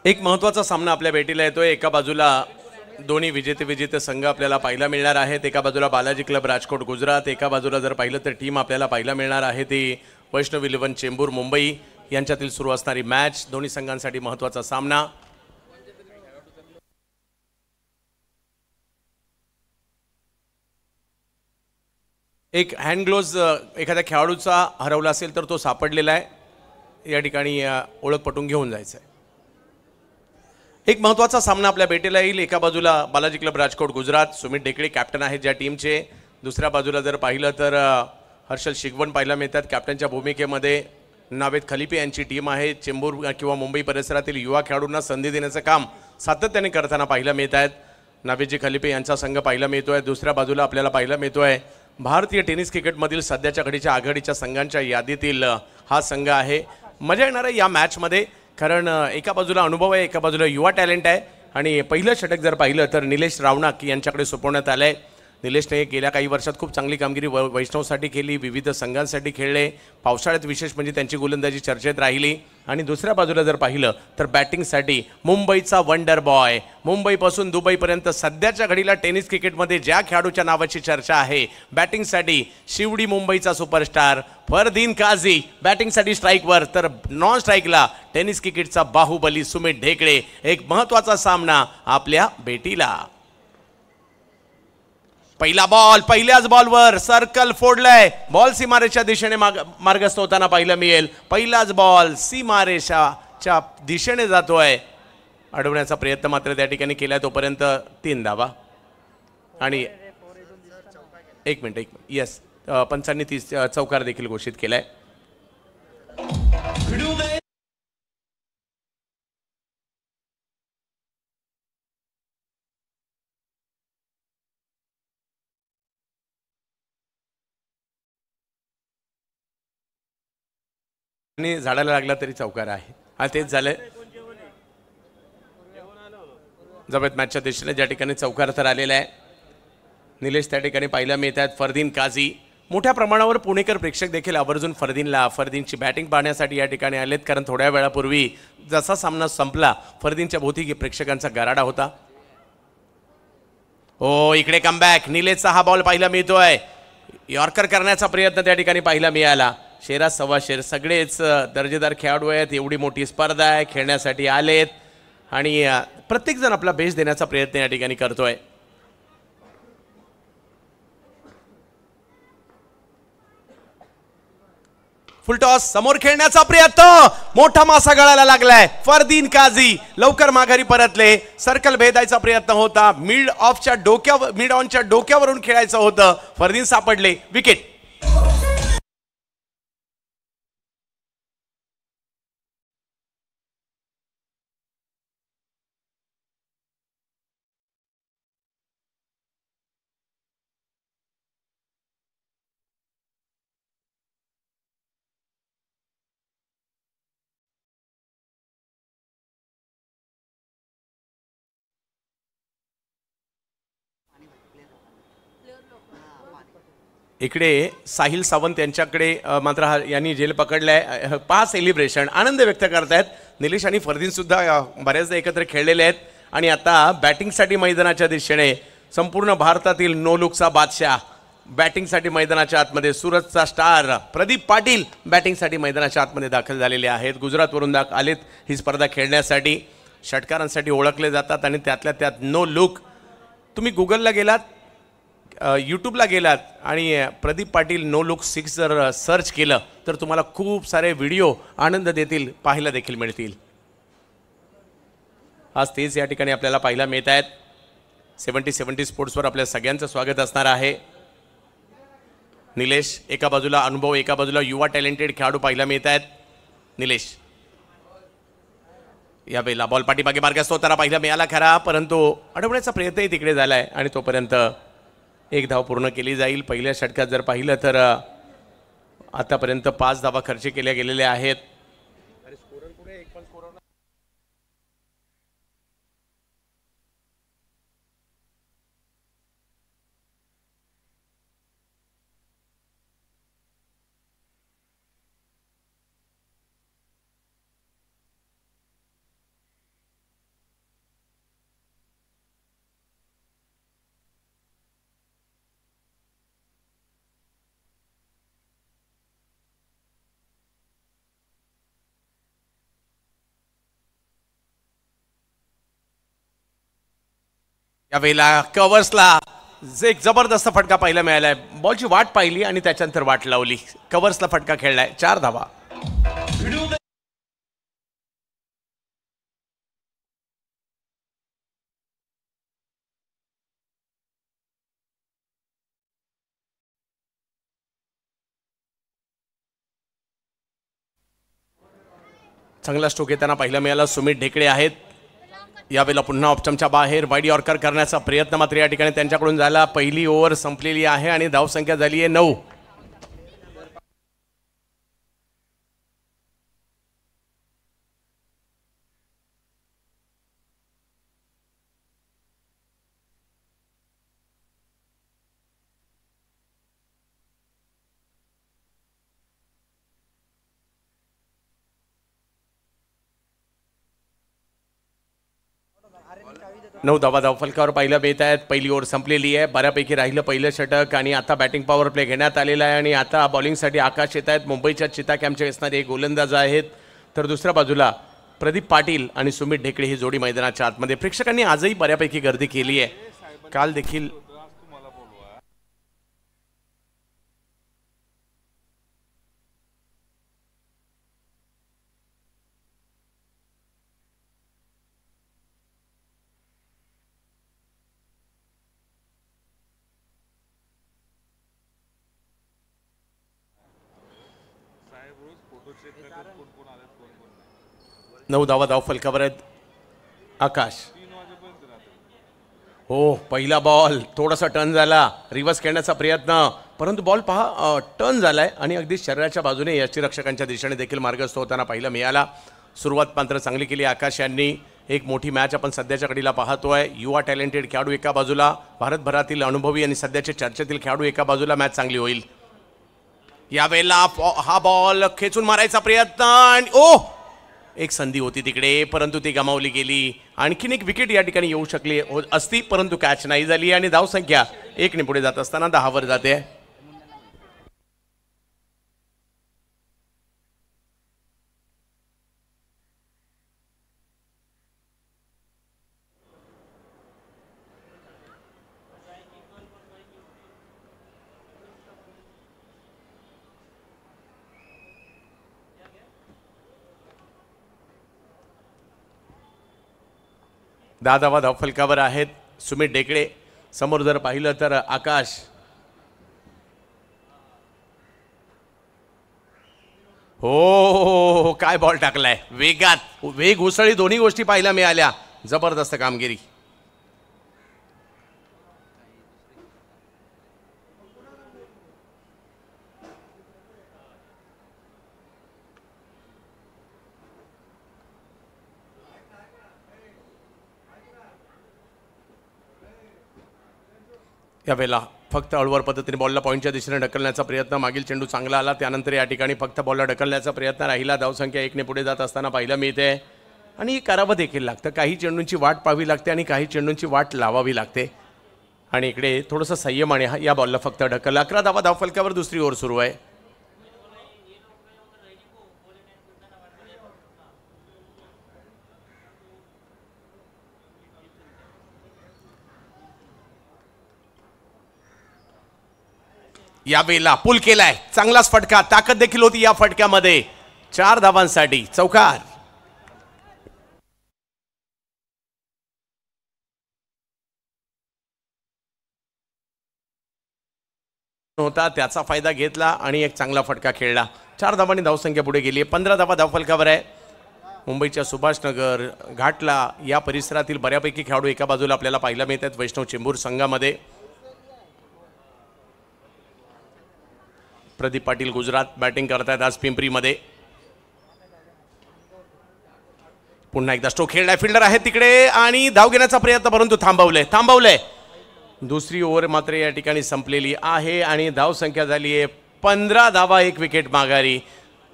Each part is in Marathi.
एक महत्त्वाचा सामना आपल्या भेटीला येतोय। एका बाजूला दोन्ही विजेते संघ आपल्याला पाहायला मिळणार आहेत। एका बाजूला बालाजी क्लब राजकोट गुजरात, एका बाजूला जर पाहिलं तर टीम आपल्याला पाहायला मिळणार आहे ती वैष्णव इलेव्हन चेंबूर मुंबई यांच्यातील सुरू असणारी मॅच। दोन्ही संघांसाठी महत्त्वाचा सामना। एक हँड ग्लोव्ज एखाद्या खेळाडूचा हरवला असेल तर तो सापडलेला आहे। या ठिकाणी ओळख पटवून घेऊन जायचं आहे। एक महत्त्वाचा सामना आपल्या भेटीला येईल। एका बाजूला बालाजी क्लब राजकोट गुजरात, सुमित ढेकळे कॅप्टन आहेत ज्या टीमचे। दुसऱ्या बाजूला जर पाहिलं तर हर्षल शिगवण पाहायला मिळतात कॅप्टनच्या भूमिकेमध्ये। नावेद खलिपे यांची टीम आहे। चेंबूर किंवा मुंबई परिसरातील युवा खेळाडूंना संधी देण्याचं काम सातत्याने करताना पाहायला मिळत आहेत। नावेदजी खलिपे यांचा संघ पाहायला मिळतोय। दुसऱ्या बाजूला आपल्याला पाहायला मिळतोय भारतीय टेनिस क्रिकेटमधील सध्याच्या घडीच्या आघाडीच्या संघांच्या यादीतील हा संघ आहे। मजा येणार आहे या मॅचमध्ये, कारण एका बाजूला अनुभव आहे, एका बाजूला युवा टॅलेंट आहे। आणि पहिलं षटक जर पाहिलं तर निलेश रावणाक यांच्याकडे सोपवण्यात आलं आहे। निलेशने गेल्या काही वर्षात खूप चांगली कामगिरी वैष्णवसाठी केली, विविध संघांसाठी खेळले। पावसाळ्यात विशेष म्हणजे त्यांची गोलंदाजी चर्चेत राहिली। आणि दुसऱ्या बाजूला जर पाहिलं तर बॅटिंगसाठी मुंबईचा वंडर बॉय, मुंबईपासून दुबईपर्यंत सध्याच्या घडीला टेनिस क्रिकेटमध्ये ज्या खेळाडूच्या नावाची चर्चा आहे, बॅटिंगसाठी शिवडी मुंबईचा सुपरस्टार फरदीन काझी, बॅटिंगसाठी स्ट्राईकवर तर नॉन स्ट्राईकला टेनिस क्रिकेटचा बाहुबली सुमित ढेकळे। एक महत्त्वाचा सामना आपल्या भेटीला। पहिला बॉल, पहिल्याच बॉलवर सर्कल फोडलाय, बॉल सीमारेषा दिशेने मार्गस्थ होताना पाहायला मिळेल। पहिलाच बॉल सीमारेषाच्या दिशेने जातोय, अडवण्याचा प्रयत्न मात्र त्या ठिकाणी केलाय, तोपर्यंत 3 धावा। आणि एक मिनिट यस, पंचांनी 30 चौकार देखील घोषित केलाय। आणि झाडाला लागला तरी चौकार आहे, हा तेच झालंय। जबरदस्त मॅचच्या दिशेने ज्या ठिकाणी चौकार तर आलेला आहे। निलेश त्या ठिकाणी पाहायला मिळतात फरदीन काझी। मोठ्या प्रमाणावर पुणेकर प्रेक्षक देखील आवर्जून फरदीनची बॅटिंग पाहण्यासाठी या ठिकाणी आलेत, कारण थोड्या वेळापूर्वी जसा सामना संपला फरदीनच्या भोवती प्रेक्षकांचा गराडा होता। हो, इकडे कमबॅक, निलेशचा हा बॉल पाहायला मिळतोय। यॉर्कर करण्याचा प्रयत्न त्या ठिकाणी पाहायला मिळाला। शेरा सव्वा शेर सगळेच दर्जेदार खेळाडू आहेत, एवढी मोठी स्पर्धा आहे, खेळण्यासाठी आलेत आणि प्रत्येकजण आपला बेस्ट देण्याचा प्रयत्न या ठिकाणी करतोय। फुलटॉस, समोर खेळण्याचा प्रयत्न, मोठा मासा गळाला लागलाय। फरदीन काझी लवकर माघारी परतले, सर्कल भेदायचा प्रयत्न होता, मिड ऑनच्या डोक्यावरून खेळायचं होतं, फरदीन सापडले, विकेट। इकडे साहिल सावंत यांच्याकडे मात्र यांनी जेल पकडलाय, पहा सेलिब्रेशन, आनंद व्यक्त करतायत। निलेश आणि फरदीन सुद्धा बऱ्याचदा एकत्र खेळलेले आहेत आणि आता बॅटिंगसाठी मैदानाच्या दिशेने संपूर्ण भारतातील नो लुकचा बादशाह बॅटिंगसाठी मैदानाच्या आतमध्ये, सूरजचा स्टार प्रदीप पाटील बॅटिंगसाठी मैदानाच्या आतमध्ये दाखल झालेले आहेत। गुजरातवरून आलेत ही स्पर्धा खेळण्यासाठी, षटकारांसाठी ओळखले जातात आणि त्यातल्या त्यात नो लुक। तुम्ही गुगलला गेलात, यूट्यूबला गेलात आणि प्रदीप पाटील नो लुक 6 जर सर्च केलं तर तुम्हाला खूप सारे व्हिडिओ आनंद देतील, पाहायला देखील मिळतील। आज तेच या ठिकाणी आपल्याला पाहायला मिळत आहेत। 70 स्पोर्ट्सवर आपल्या सगळ्यांचं स्वागत असणार आहे। निलेश एका बाजूला अनुभव, एका बाजूला युवा टॅलेंटेड खेळाडू पाहायला मिळत आहेत। निलेश या बेला बॉल पाठीमागे मार्गस्थ होताना पाहायला मिळाला खरा, परंतु अडवण्याचा प्रयत्नही तिकडे झालाय आणि तोपर्यंत 1 धाव पूर्ण केली जाईल। पहिल्या षटकात जर पाहिलं तर आतापर्यंत 5 धावा खर्च केल्या गेलेल्या आहेत। यावेळेला कव्हर्सला एक जबरदस्त फटका पाहायला मिळालाय. बॉलची वाट पाहिली आणि त्याच्यानंतर वाट लावली. कव्हर्सला फटका खेळलाय. 4 धावा. चांगला स्ट्रोक येताना पाहायला मिळाला. सुमित ढेकळे आहेत यावेळेला पुन्हा ऑप्शनच्या बाहेर. वाईड यॉर्कर करण्याचा प्रयत्न मात्र या ठिकाणी त्यांच्याकडून झाला. पहिली ओव्हर संपलेली आहे आणि धावसंख्या झाली आहे 9. नऊ धावा धावफलकावर पाहिलं मिळत आहेत. पहिली ओव्हर संपलेली आहे. बऱ्यापैकी राहिलं पहिलं षटक आणि आता बॅटिंग पॉवर प्ले घेण्यात आलेला आहे आणि आता बॉलिंगसाठी आकाश येत आहेत. मुंबईच्या चिता कॅम्पचे असणारे एक गोलंदाज आहेत, तर दुसऱ्या बाजूला प्रदीप पाटील आणि सुमित ढेकळे ही जोडी मैदानाच्या आतमध्ये. प्रेक्षकांनी आजही बऱ्यापैकी गर्दी केली आहे. काल देखील नऊ धावा धावफलकावर आहेत. आकाश हो, पहिला बॉल थोडासा टर्न झाला, रिव्हर्स खेळण्याचा प्रयत्न, परंतु बॉल पहा टर्न झालाय आणि अगदी शरीराच्या बाजूने यष्टीरक्षकांच्या दिशेने देखील मार्गस्थ होताना पाहायला मिळाला. सुरुवात मात्र चांगली केली आकाश यांनी. एक मोठी मॅच आपण सध्याच्या घडीला पाहतोय. युवा टॅलेंटेड खेळाडू एका बाजूला, भारतभरातील अनुभवी आणि सध्याच्या चर्चेतील खेळाडू एका बाजूला. मॅच चांगली होईल. यावेळेला हा बॉल खेचून मारायचा प्रयत्न आणि एक संधी होती तिकडे, परंतु ती गमावली गेली. आणखीन एक विकेट या ठिकाणी येऊ शकली असती, परंतु कॅच नाही झाली आणि धावसंख्या 1 ने पुढे जात असताना 10 वर जाते. धावा धावफलकावर आहेत. सुमित ढेकळे समोर जर पाहिलं तर आकाश. हो, काय बॉल टाकलाय वेगात. वेग, उसळी दोन्ही गोष्टी पाहायला मिळाल्या. जबरदस्त कामगिरी. यावेळेला फक्त हळूवार पद्धतीने बॉलला पॉईंटच्या दिशेने ढकलण्याचा प्रयत्न. मागील चेंडू चांगला आला, त्यानंतर या ठिकाणी फक्त बॉलला ढकलण्याचा प्रयत्न राहिला. धावसंख्या 1 ने पुढे जात असताना पाहायला मिळते आणि करावं देखील लागतं. काही चेंडूंची वाट पाहावी लागते आणि काही चेंडूंची वाट लावावी लागते आणि इकडे थोडंसं संयमाने या बॉलला फक्त ढकललं. 11 धावा धावफलकावर दुसरी ओव्हर सुरू आहे. यावेळेला पुल केलाय, चांगलाच फटका, ताकद देखील होती या फटक्यामध्ये. 4 धावांसाठी चौकार. होता त्याचा फायदा घेतला आणि एक चांगला फटका खेळला. 4 धावांनी धावसंख्या पुढे गेली. 15 धावा धावफलकावर आहे. मुंबईच्या सुभाषनगर, घाटला या परिसरातील बऱ्यापैकी खेळाडू एका बाजूला आपल्याला पाहायला मिळतात वैष्णव चेंबूर संघामध्ये. प्रदीप पाटील गुजरात बॅटिंग करतायत आज पिंपरीमध्ये. पुन्हा एकदा स्ट्रोक खेळलाय. फिल्डर आहे तिकडे आणि धाव घेण्याचा प्रयत्न, परंतु थांबवलंय. दुसरी ओव्हर मात्र या ठिकाणी संपलेली आहे आणि धावसंख्या झाली आहे 15 धावा, 1 विकेट माघारी.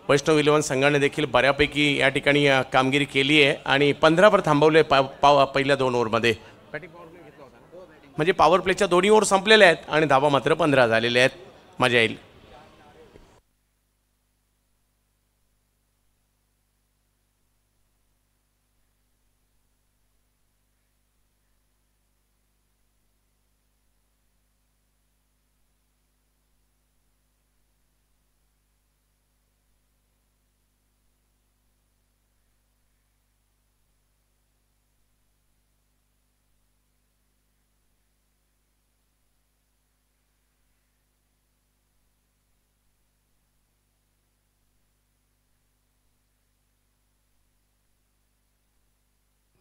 वैष्णव इलेव्हन संघाने देखील बऱ्यापैकी या ठिकाणी कामगिरी केली आहे आणि 15 वर थांबवले पहिल्या 2 ओव्हरमध्ये. म्हणजे पॉवर प्लेच्या दोन्ही ओव्हर संपलेल्या आहेत आणि धावा मात्र 15 झालेल्या आहेत. मजा येईल.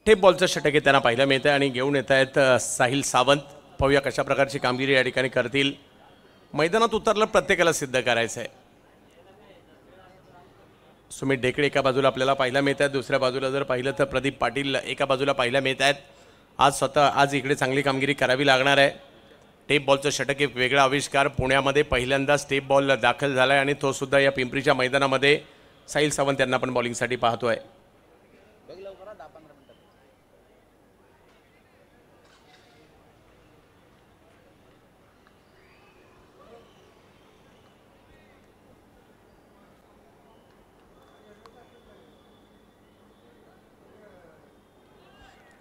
टेप बॉलचं षटक त्यांना पाहायला मिळतं आणि घेऊन येत आहेत साहिल सावंत. पाहूया कशा प्रकारची कामगिरी या ठिकाणी करतील. मैदानात उतरलं प्रत्येकाला सिद्ध करायचं आहे. सुमित ढेकळे एका बाजूला आपल्याला पाहायला मिळत आहेत, दुसऱ्या बाजूला जर पाहिलं तर प्रदीप पाटील एका बाजूला पाहायला मिळत आहेत. आज इकडे चांगली कामगिरी करावी लागणार आहे. टेप बॉलचं षटक एक वेगळा आविष्कार. पुण्यामध्ये पहिल्यांदाच टेप बॉल दाखल झाला आहे आणि तो सुद्धा या पिंपरीच्या मैदानामध्ये साहिल सावंत यांना पण बॉलिंगसाठी पाहतोय.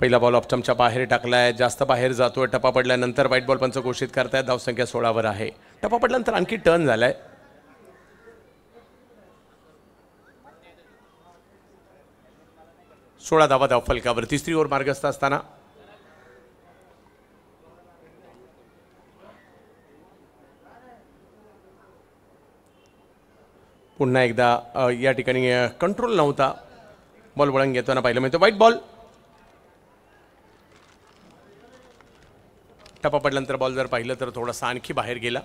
पहिला बॉल ऑप्टमच्या बाहेर टाकलाय, जास्त बाहेर जातोय. टप्पा पडल्यानंतर व्हाईट बॉल पंच घोषित करतायत. धावसंख्या 16 वर आहे. टप्पा पडल्यानंतर आणखी टर्न झालाय. 16 धावा धाव फलकावर. तिसरी ओव्हर मार्गस्थ असताना पुन्हा एकदा या ठिकाणी कंट्रोल नव्हता. बॉल वळण घेताना पाहिलं मिळतं. White ball. टप्पा पडल्यानंतर बॉल जर पाहिलं तर थोडासा आणखी बाहेर गेला.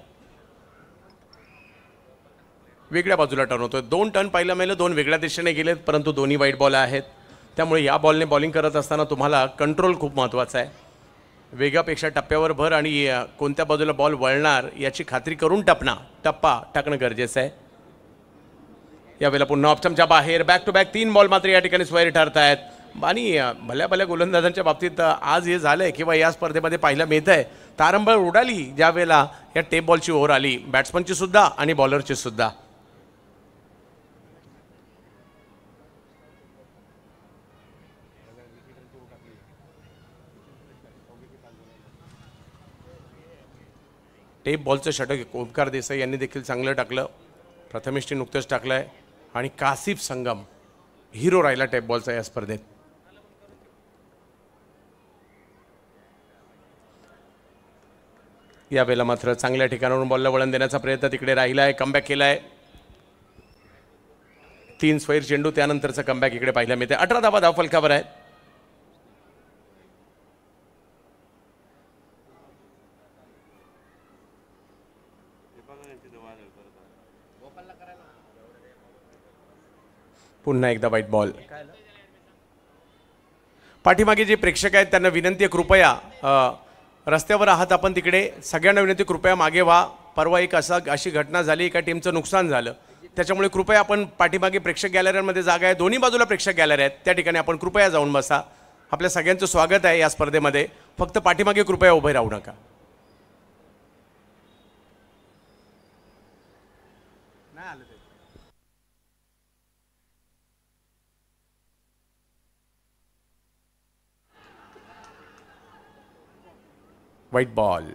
वेगळ्या बाजूला टर्न होतोय. 2 टर्न पाहायला मिळालं, 2 वेगळ्या दिशेने गेलेत, परंतु दोन्ही व्हाईट बॉल आहेत. त्यामुळे या बॉलने बॉलिंग करत असताना तुम्हाला कंट्रोल खूप महत्त्वाचा आहे. वेगापेक्षा टप्प्यावर भर आणि कोणत्या बाजूला बॉल वळणार याची खात्री करून टप्पा टाकणं गरजेचं आहे. यावेळेला पुन्हा ऑप्शनच्या बाहेर बॅक टू बॅक 3 बॉल मात्र या ठिकाणी स्क्वेअर ठरत आहेत. आणि भल्या भल्या गोलंदाजांच्या बाबतीत आज हे झालंय किंवा या स्पर्धेमध्ये पाहायला मिळत आहे. तारंबळ उडाली ज्या वेळेला या टेप बॉलची ओव्हर आली, बॅट्समनची सुद्धा आणि बॉलरची सुद्धा. टेप बॉलचं षटक ओमकार देसाई यांनी देखील चांगलं टाकलं. प्रथमेशने नुकतंच टाकलंय आणि कासिफ संगम हिरो राहिला टेप बॉलचा या स्पर्धेत. यावेळेला मात्र चांगल्या ठिकाणावरून बॉलला वळण देण्याचा प्रयत्न तिकडे राहिला आहे. कमबॅक केलाय. 3 स्क्वेअर चेंडू त्यानंतरचा कमबॅक इकडे पाहायला मिळते. 18 धावा धाव फलकावर आहेत. पुन्हा एकदा व्हाईट बॉल. पाठीमागे जे प्रेक्षक आहेत त्यांना विनंती आहे, कृपया रस्त्यावर आहात आपण तिकडे, सगळ्यांना विनंती कृपया मागे व्हा. परवा एक अशी घटना झाली, एका टीमचं नुकसान झालं, त्याच्यामुळे कृपया आपण पाठीमागे प्रेक्षक गॅलऱ्यांमध्ये जागा आहे, दोन्ही बाजूला प्रेक्षक गॅलरी आहेत, त्या ठिकाणी आपण कृपया जाऊन बसा. आपल्या सगळ्यांचं स्वागत आहे या स्पर्धेमध्ये. फक्त पाठीमागे कृपया उभे राहू नका. White ball.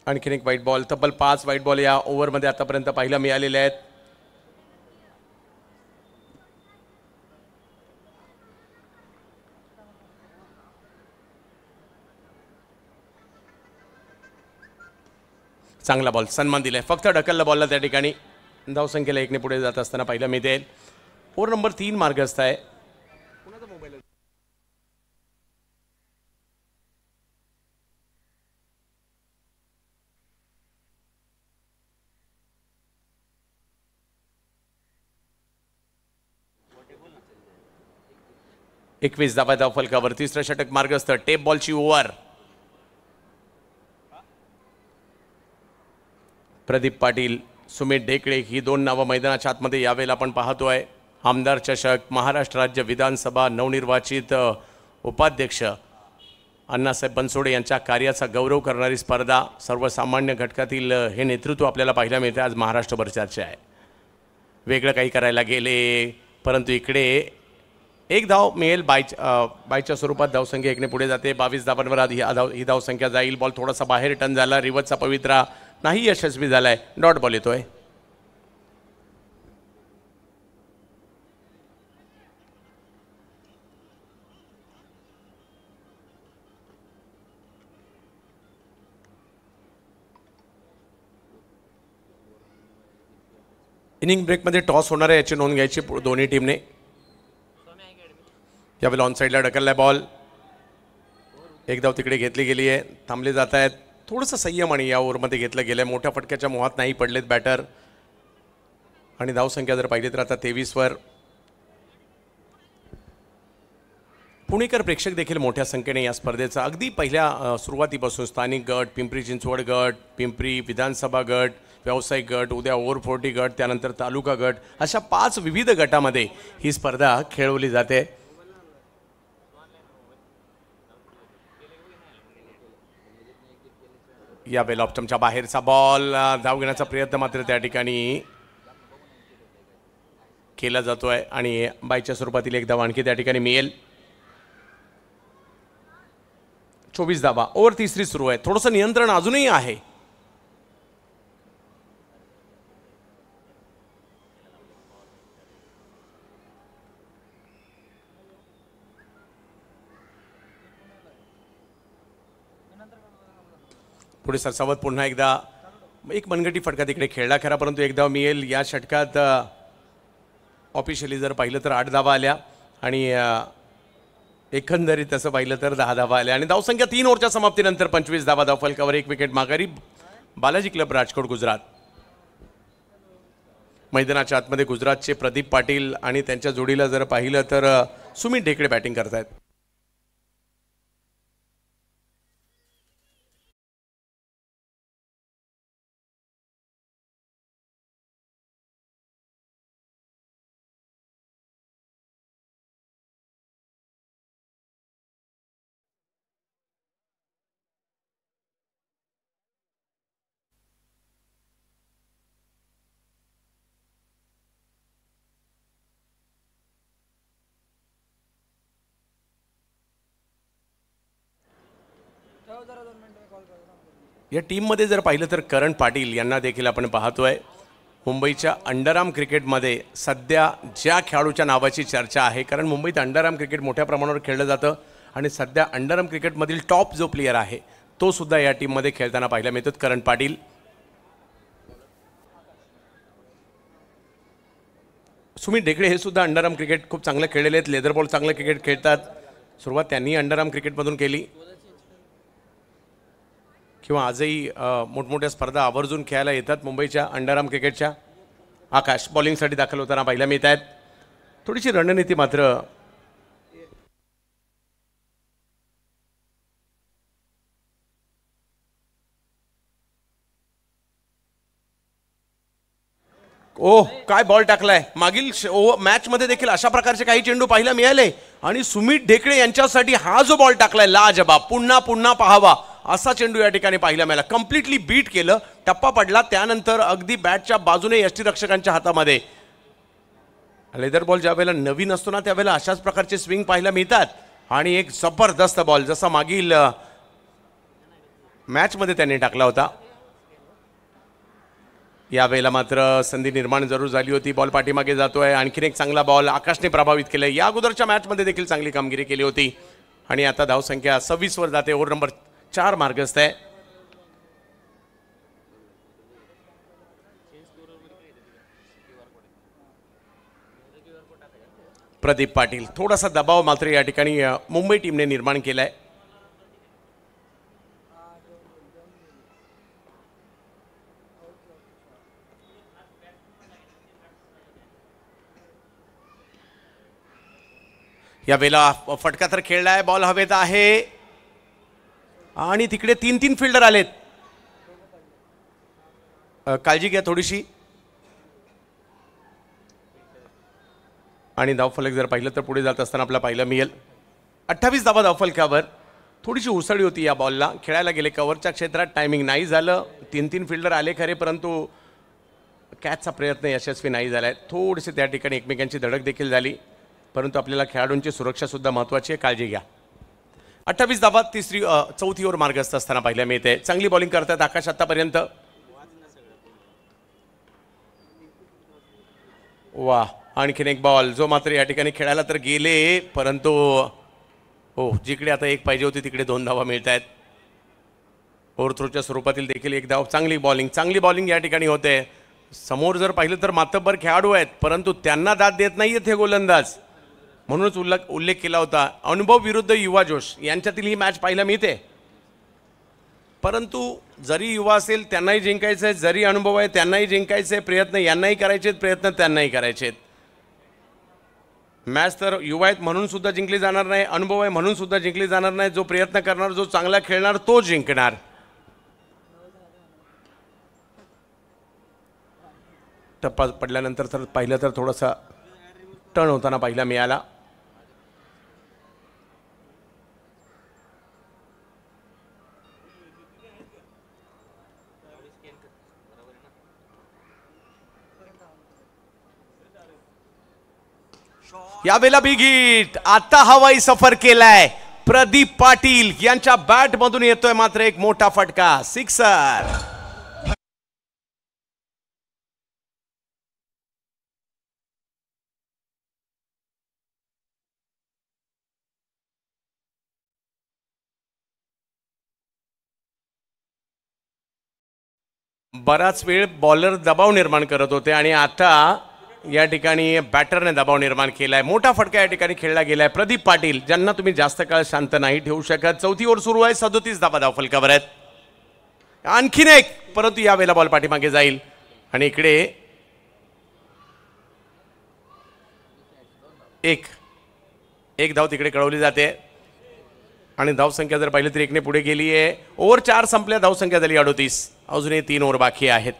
आणखीन एक व्हाईट बॉल. तब्बल 5 व्हाईट बॉल या ओव्हरमध्ये आतापर्यंत पाहायला मिळालेले आहेत. चांगला बॉल, सन्मान दिलाय. फक्त ढकलला बॉलला त्या ठिकाणी. धावसंख्येला 1 ने पुढे जात असताना पाहायला मिळते. ओव्हर नंबर 3 मार्गस्थ आहे. 21 धावा धाव फलकावर. तिसरं षटक मार्गस्थ. टेप बॉलची ओव्हर. प्रदीप पाटील, सुमित ढेकळे ही 2 नावं मैदानाच्या आतमध्ये यावेळेला आपण पाहतोय. आमदार चषक, महाराष्ट्र राज्य विधानसभा नवनिर्वाचित उपाध्यक्ष अण्णासाहेब बनसोडे यांच्या कार्याचा गौरव करणारी स्पर्धा. सर्वसामान्य घटकातील हे नेतृत्व आपल्याला पाहायला मिळते. आज महाराष्ट्रभर चर्चा आहे. वेगळं काही करायला गेले, परंतु इकडे एक धाव मिळेल बायच्या स्वरूपात धावसंख्या एकने पुढे जाते. 22 धावांवर ही धावसंख्या जाईल. बॉल थोडासा बाहेर टर्न झाला. रिव्हर्सचा पवित्रा नाही यशस्वी झालाय. डॉट बॉल येतोय. इनिंग ब्रेकमध्ये टॉस होणार आहे याची नोंद घ्यायची दोन्ही टीमने. यावेळेला ऑन साईडला ढकललाय बॉल. एक धाव तिकडे घेतली गेली आहे. थांबले जात आहेत. थोडंसं संयम आणि या ओव्हरमध्ये घेतलं गेलं. मोठ्या फटक्याच्या मोहात नाही पडलेत बॅटर. आणि धावसंख्या जर पाहिली तर आता 23वर. पुणेकर प्रेक्षक देखील मोठ्या संख्येने या स्पर्धेचा अगदी पहिल्या सुरुवातीपासून स्थानिक गट, पिंपरी चिंचवड गट, पिंपरी विधानसभा गट, व्यावसायिक गट, उद्या ओव्हर 40 गट, त्यानंतर तालुका गट, अशा 5 विविध गटामध्ये ही स्पर्धा खेळवली जाते. या वेळेला ऑप्टमच्या बाहेरचा बॉल. धाव घेण्याचा प्रयत्न मात्र त्या ठिकाणी केला जातोय आणि बायच्या स्वरूपातील एक धाव आणखी त्या ठिकाणी मिळेल. 24 धावा. ओव्हर तिसरी सुरू आहे. थोडंसं नियंत्रण अजूनही आहे. पुढे सरसावत पुन्हा एकदा एक मनगटी फटका तिकडे खेळला खरा, परंतु एक धाव मिळेल. या षटकात ऑफिशियली जर पाहिलं तर 8 धावा आल्या आणि एकंदरीत तसं पाहिलं तर 10 धावा आल्या आणि धावसंख्या 3 ओव्हरच्या समाप्तीनंतर 25 धावा. धावफलकावर 1 विकेट माघारी बालाजी क्लब राजकोट गुजरात. मैदानाच्या आतमध्ये गुजरातचे प्रदीप पाटील आणि त्यांच्या जोडीला जर पाहिलं तर सुमित ढेकळे बॅटिंग करतायत. या टीममध्ये जर पाहिलं तर करण पाटील यांना देखील आपण पाहतोय. मुंबईच्या अंडरआर्म क्रिकेटमध्ये सध्या ज्या खेळाडूच्या नावाची चर्चा आहे, कारण मुंबईत अंडरआर्म क्रिकेट मोठ्या प्रमाणावर खेळलं जातं आणि सध्या अंडरआर्म क्रिकेटमधील टॉप जो प्लेयर आहे तो सुद्धा या टीममध्ये खेळताना पाहायला मिळतो. करण पाटील. सुमित ढेकळे हे सुद्धा अंडरआर्म क्रिकेट खूप चांगलं खेळलेले आहेत. लेदर बॉल चांगलं क्रिकेट खेळतात. सुरुवात त्यांनी अंडरआर्म क्रिकेटमधून केली किंवा आजही मोठमोठ्या स्पर्धा आवर्जून खेळायला येतात मुंबईच्या अंडरआर्म क्रिकेटच्या. आकाश बॉलिंगसाठी दाखल होताना पाहायला मिळत आहेत. थोडीशी रणनीती मात्र ओह काय बॉल टाकलाय. मागील मॅचमध्ये देखील अशा प्रकारचे काही चेंडू पाहायला मिळाले आणि सुमित ढेकळे यांच्यासाठी हा जो बॉल टाकलाय लाजबाब. पुन्हा पुन्हा पाहावा असा चेंडू या ठिकाणी पाहायला मिळाला. कम्प्लिटली बीट केलं. टप्पा पडला. त्यानंतर अगदी बॅटच्या बाजूने यष्टीरक्षकांच्या हातामध्ये. लेदर बॉल ज्या वेळेला नवीन असतो ना त्यावेळेला अशाच प्रकारचे स्विंग पाहायला मिळतात आणि एक जबरदस्त बॉल जसा मागील मॅचमध्ये त्यांनी टाकला होता. यावेळेला मात्र संधी निर्माण जरूर झाली होती. बॉल पाठीमागे जातोय. आणखीन एक चांगला बॉल आकाशने प्रभावित केलाय. या अगोदरच्या मॅचमध्ये देखील चांगली कामगिरी केली होती आणि आता धावसंख्या 26 वर जाते. ओव्हर नंबर 4 मार्गस्थ आहे. प्रदीप पाटील. थोडासा दबाव मात्र या ठिकाणी मुंबई टीमने निर्माण केलाय. या वेळेला फटका तर खेळलाय. बॉल हवेत आहे आणि तिकडे 3 फिल्डर आलेत. काळजी घ्या थोडीशी. आणि धावफलक जर पाहिलं तर पुढे जात असताना आपल्याला पाहायला मिळेल 28 धावा धावफलकावर. थोडीशी उसळी होती या बॉलला. खेळायला गेले कव्हरच्या क्षेत्रात. टायमिंग नाही झालं. 3 फिल्डर आले खरे परंतु कॅचचा प्रयत्न यशस्वी नाही झालाय. थोडेसे त्या ठिकाणी एकमेकांची धडक देखील झाली. परंतु आपल्याला खेळाडूंची सुरक्षा सुद्धा महत्त्वाची आहे, काळजी घ्या. 28 धावा चौथी ओव्हर मार्गस्थ असताना पाहायला मिळते. चांगली बॉलिंग करतात आकाश आतापर्यंत. वा, आणखीन एक बॉल जो मात्र या ठिकाणी खेळायला तर गेले, परंतु हो, जिकडे आता एक पाहिजे होती तिकडे 2 धावा मिळत आहेत. ओव्हरथ्रोच्या स्वरूपातील देखील एक धाव. चांगली बॉलिंग या ठिकाणी होते. समोर जर पाहिलं तर मातब्बर खेळाडू आहेत, परंतु त्यांना दाद देत नाहीयेत हे गोलंदाज. म्हणूनच उल्लेख केला होता, अनुभव विरुद्ध युवा जोश यांच्यातील ही मॅच पाहायला मिळते. परंतु जरी युवा असेल त्यांनाही जिंकायचं आहे, जरी अनुभव आहे त्यांनाही जिंकायचे, प्रयत्न यांनाही करायचे, प्रयत्न त्यांनाही करायचे. मॅच तर युवा आहेत म्हणून सुद्धा जिंकली जाणार नाही, अनुभव आहे म्हणून सुद्धा जिंकली जाणार नाही. जो प्रयत्न करणार, जो चांगला खेळणार तो जिंकणार. टप्पा पडल्यानंतर तर पाहिलं तर थोडासा टर्न होताना पाहिला मिळाला. यावेळेला बिग हिट. आता हवाई सफर केलाय प्रदीप पाटील यांच्या बॅट मधून येतोय मात्र एक मोठा फटका, सिक्सर. बराच वेळ बॉलर दबाव निर्माण करत होते आणि आता या ठिकाणी बॅटरने दबाव निर्माण केलाय. मोठा फटका या ठिकाणी खेळला गेलाय. प्रदीप पाटील ज्यांना तुम्ही जास्त काळ शांत नाही ठेवू शकत. चौथी ओव्हर सुरू आहे, 37 धावा धावफलकावर आहेत. आणखीन एक, परंतु यावेळेला बॉल पाठीमागे जाईल आणि इकडे एक धाव तिकडे कळवली जाते आणि धावसंख्या जर पाहिली तर 1 ने पुढे गेली आहे. ओव्हर 4 संपल्या, धावसंख्या झाली 38. अजूनही 3 ओव्हर बाकी आहेत.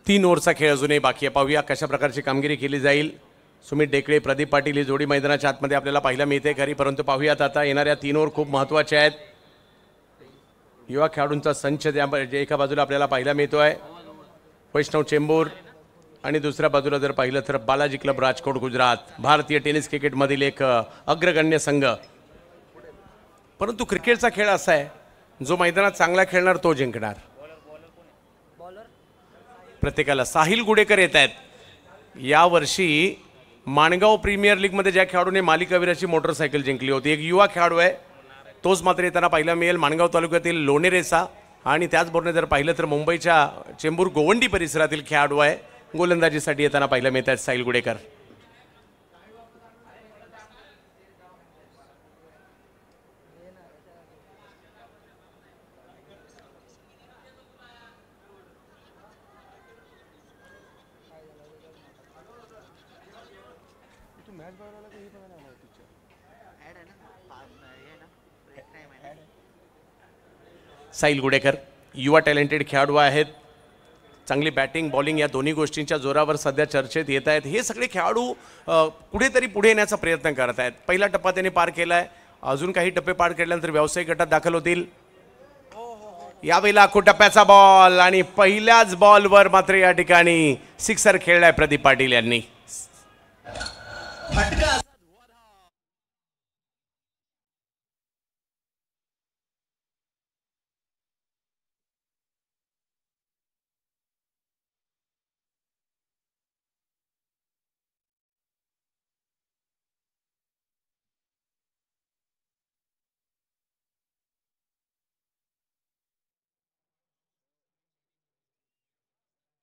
तीन ओव्हरचा खेळ अजूनही बाकी आहे. पाहूया कशा प्रकारची कामगिरी केली जाईल. सुमित डेकळे, प्रदीप पाटील ही जोडी मैदानाच्या आतमध्ये आपल्याला पाहायला मिळते खरी, परंतु पाहूयात आता येणाऱ्या 3 ओव्हर खूप महत्त्वाचे आहेत. युवा खेळाडूंचा संच जे एका बाजूला आपल्याला पाहायला मिळतोय वैष्णव चेंबूर आणि दुसऱ्या बाजूला जर पाहिलं तर बालाजी क्लब राजकोट गुजरात, भारतीय टेनिस क्रिकेटमधील एक अग्रगण्य संघ. परंतु क्रिकेटचा खेळ असा आहे जो मैदानात चांगला खेळणार तो जिंकणार. प्रत्येकाला साहिल गुडेकर येत आहेत. यावर्षी माणगाव प्रीमियर लीगमध्ये ज्या खेळाडूने मालिकावीराची मोटरसायकल जिंकली होती, एक युवा खेळाडू आहे, तोच मात्र येताना पाहायला मिळेल. माणगाव तालुक्यातील लोणेरेचा आणि त्याचबरोबर जर पाहिलं तर मुंबईच्या चेंबूर गोवंडी परिसरातील खेळाडू आहे. गोलंदाजीसाठी येताना पाहायला मिळत आहेत साहिल गुडेकर. साहिल गुडेकर युवा टॅलेंटेड खेळाडू आहेत. चांगली बॅटिंग बॉलिंग या दोन्ही गोष्टींच्या जोरावर सध्या चर्चेत येत आहेत. हे सगळे खेळाडू कुठेतरी पुढे येण्याचा प्रयत्न करत आहेत. पहिला टप्पा त्यांनी पार केलाय, अजून काही टप्पे पार केल्यानंतर व्यावसायिक गटात दाखल होतील. यावेळेला टप्प्याचा बॉल आणि पहिल्याच बॉलवर मात्र या ठिकाणी सिक्सर खेळलाय प्रदीप पाटील यांनी.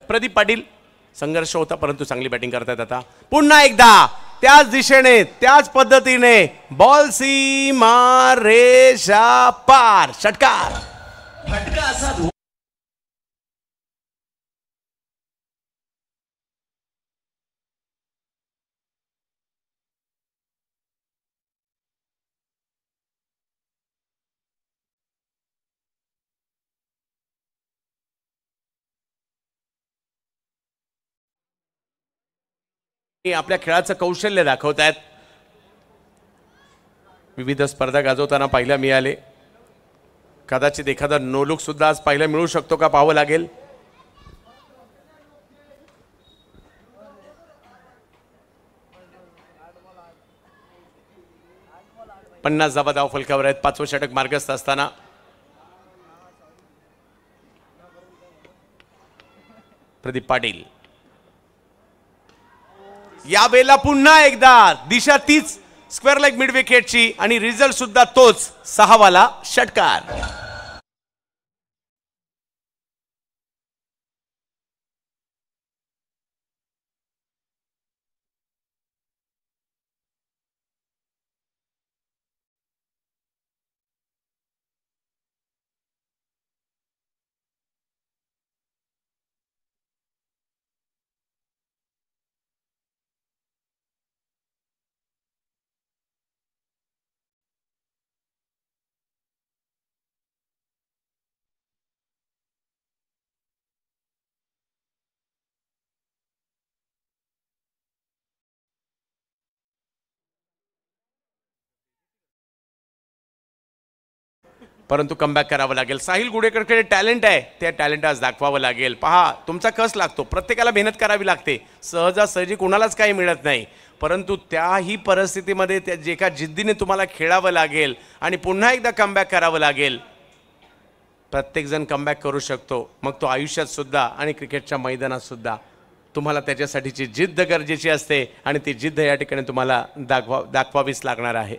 प्रदीप पाटील संघर्ष होता परंतु चांगली बॅटिंग करतात. आता पुन्हा एकदा त्याच दिशेने त्याच पद्धतीने बॉल सीमा रेषा पार, षटकार. आपल्या खेळाचं कौशल्य दाखवतायत. विविध स्पर्धा गाजवताना पाहायला मिळाले. कदाचित एखादा नो लुक सुद्धा आज पाहायला मिळू शकतो का पाहावं लागेल. पन्नास धावा धाव फलकावर आहेत. 5वं षटक मार्गस्थ असताना प्रदीप पाटील यावेळेला पुन्हा एकदा दिशा तीच स्क्वेअर लेग मिड विकेटची आणि रिझल्ट सुद्धा तोच 6वाला षटकार. परंतु कमबॅक करावं लागेल. साहिल गुडेकरकडे टॅलेंट आहे. त्या टॅलेंट आज दाखवावं लागेल. पहा तुमचा कस लागतो. प्रत्येकाला मेहनत करावी लागते. सहजासहजी कुणालाच काही मिळत नाही. परंतु त्याही परिस्थितीमध्ये त्या जे का जिद्दीने तुम्हाला खेळावं लागेल आणि पुन्हा एकदा कमबॅक करावं लागेल. प्रत्येकजण कमबॅक करू शकतो. मग तो आयुष्यात सुद्धा आणि क्रिकेटच्या मैदानात सुद्धा तुम्हाला त्याच्यासाठीची जिद्द गरजेची असते आणि ती जिद्द या ठिकाणी तुम्हाला दाखवावीच लागणार आहे.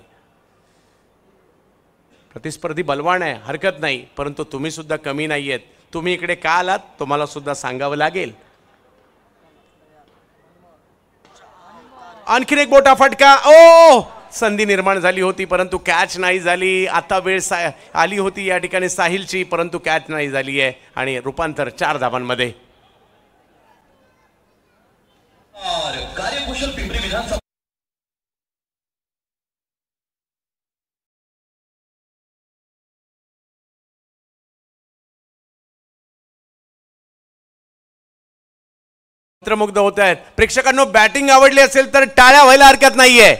प्रतिस्पर्धी बलवान आहे, हरकत नाही. परंतु तुम्ही सुद्धा कमी नाही आहेत. तुम्ही इकडे का आलात तुम्हाला सुद्धा सांगावं लागेल. आणखीन एक मोठा फटका. ओ संधी निर्माण झाली होती परंतु कॅच नाही झाली. आता वेळ आली होती या ठिकाणी साहिलची परंतु कॅच नाही झाली आहे आणि रूपांतर 4 धावांमध्ये. कार्यकुशल पिंपरी विधानसभा मुग्ध होत आहेत. प्रेक्षकांनो बॅटिंग आवडली असेल तर टाळ्या व्हायला हरकत नाहीये.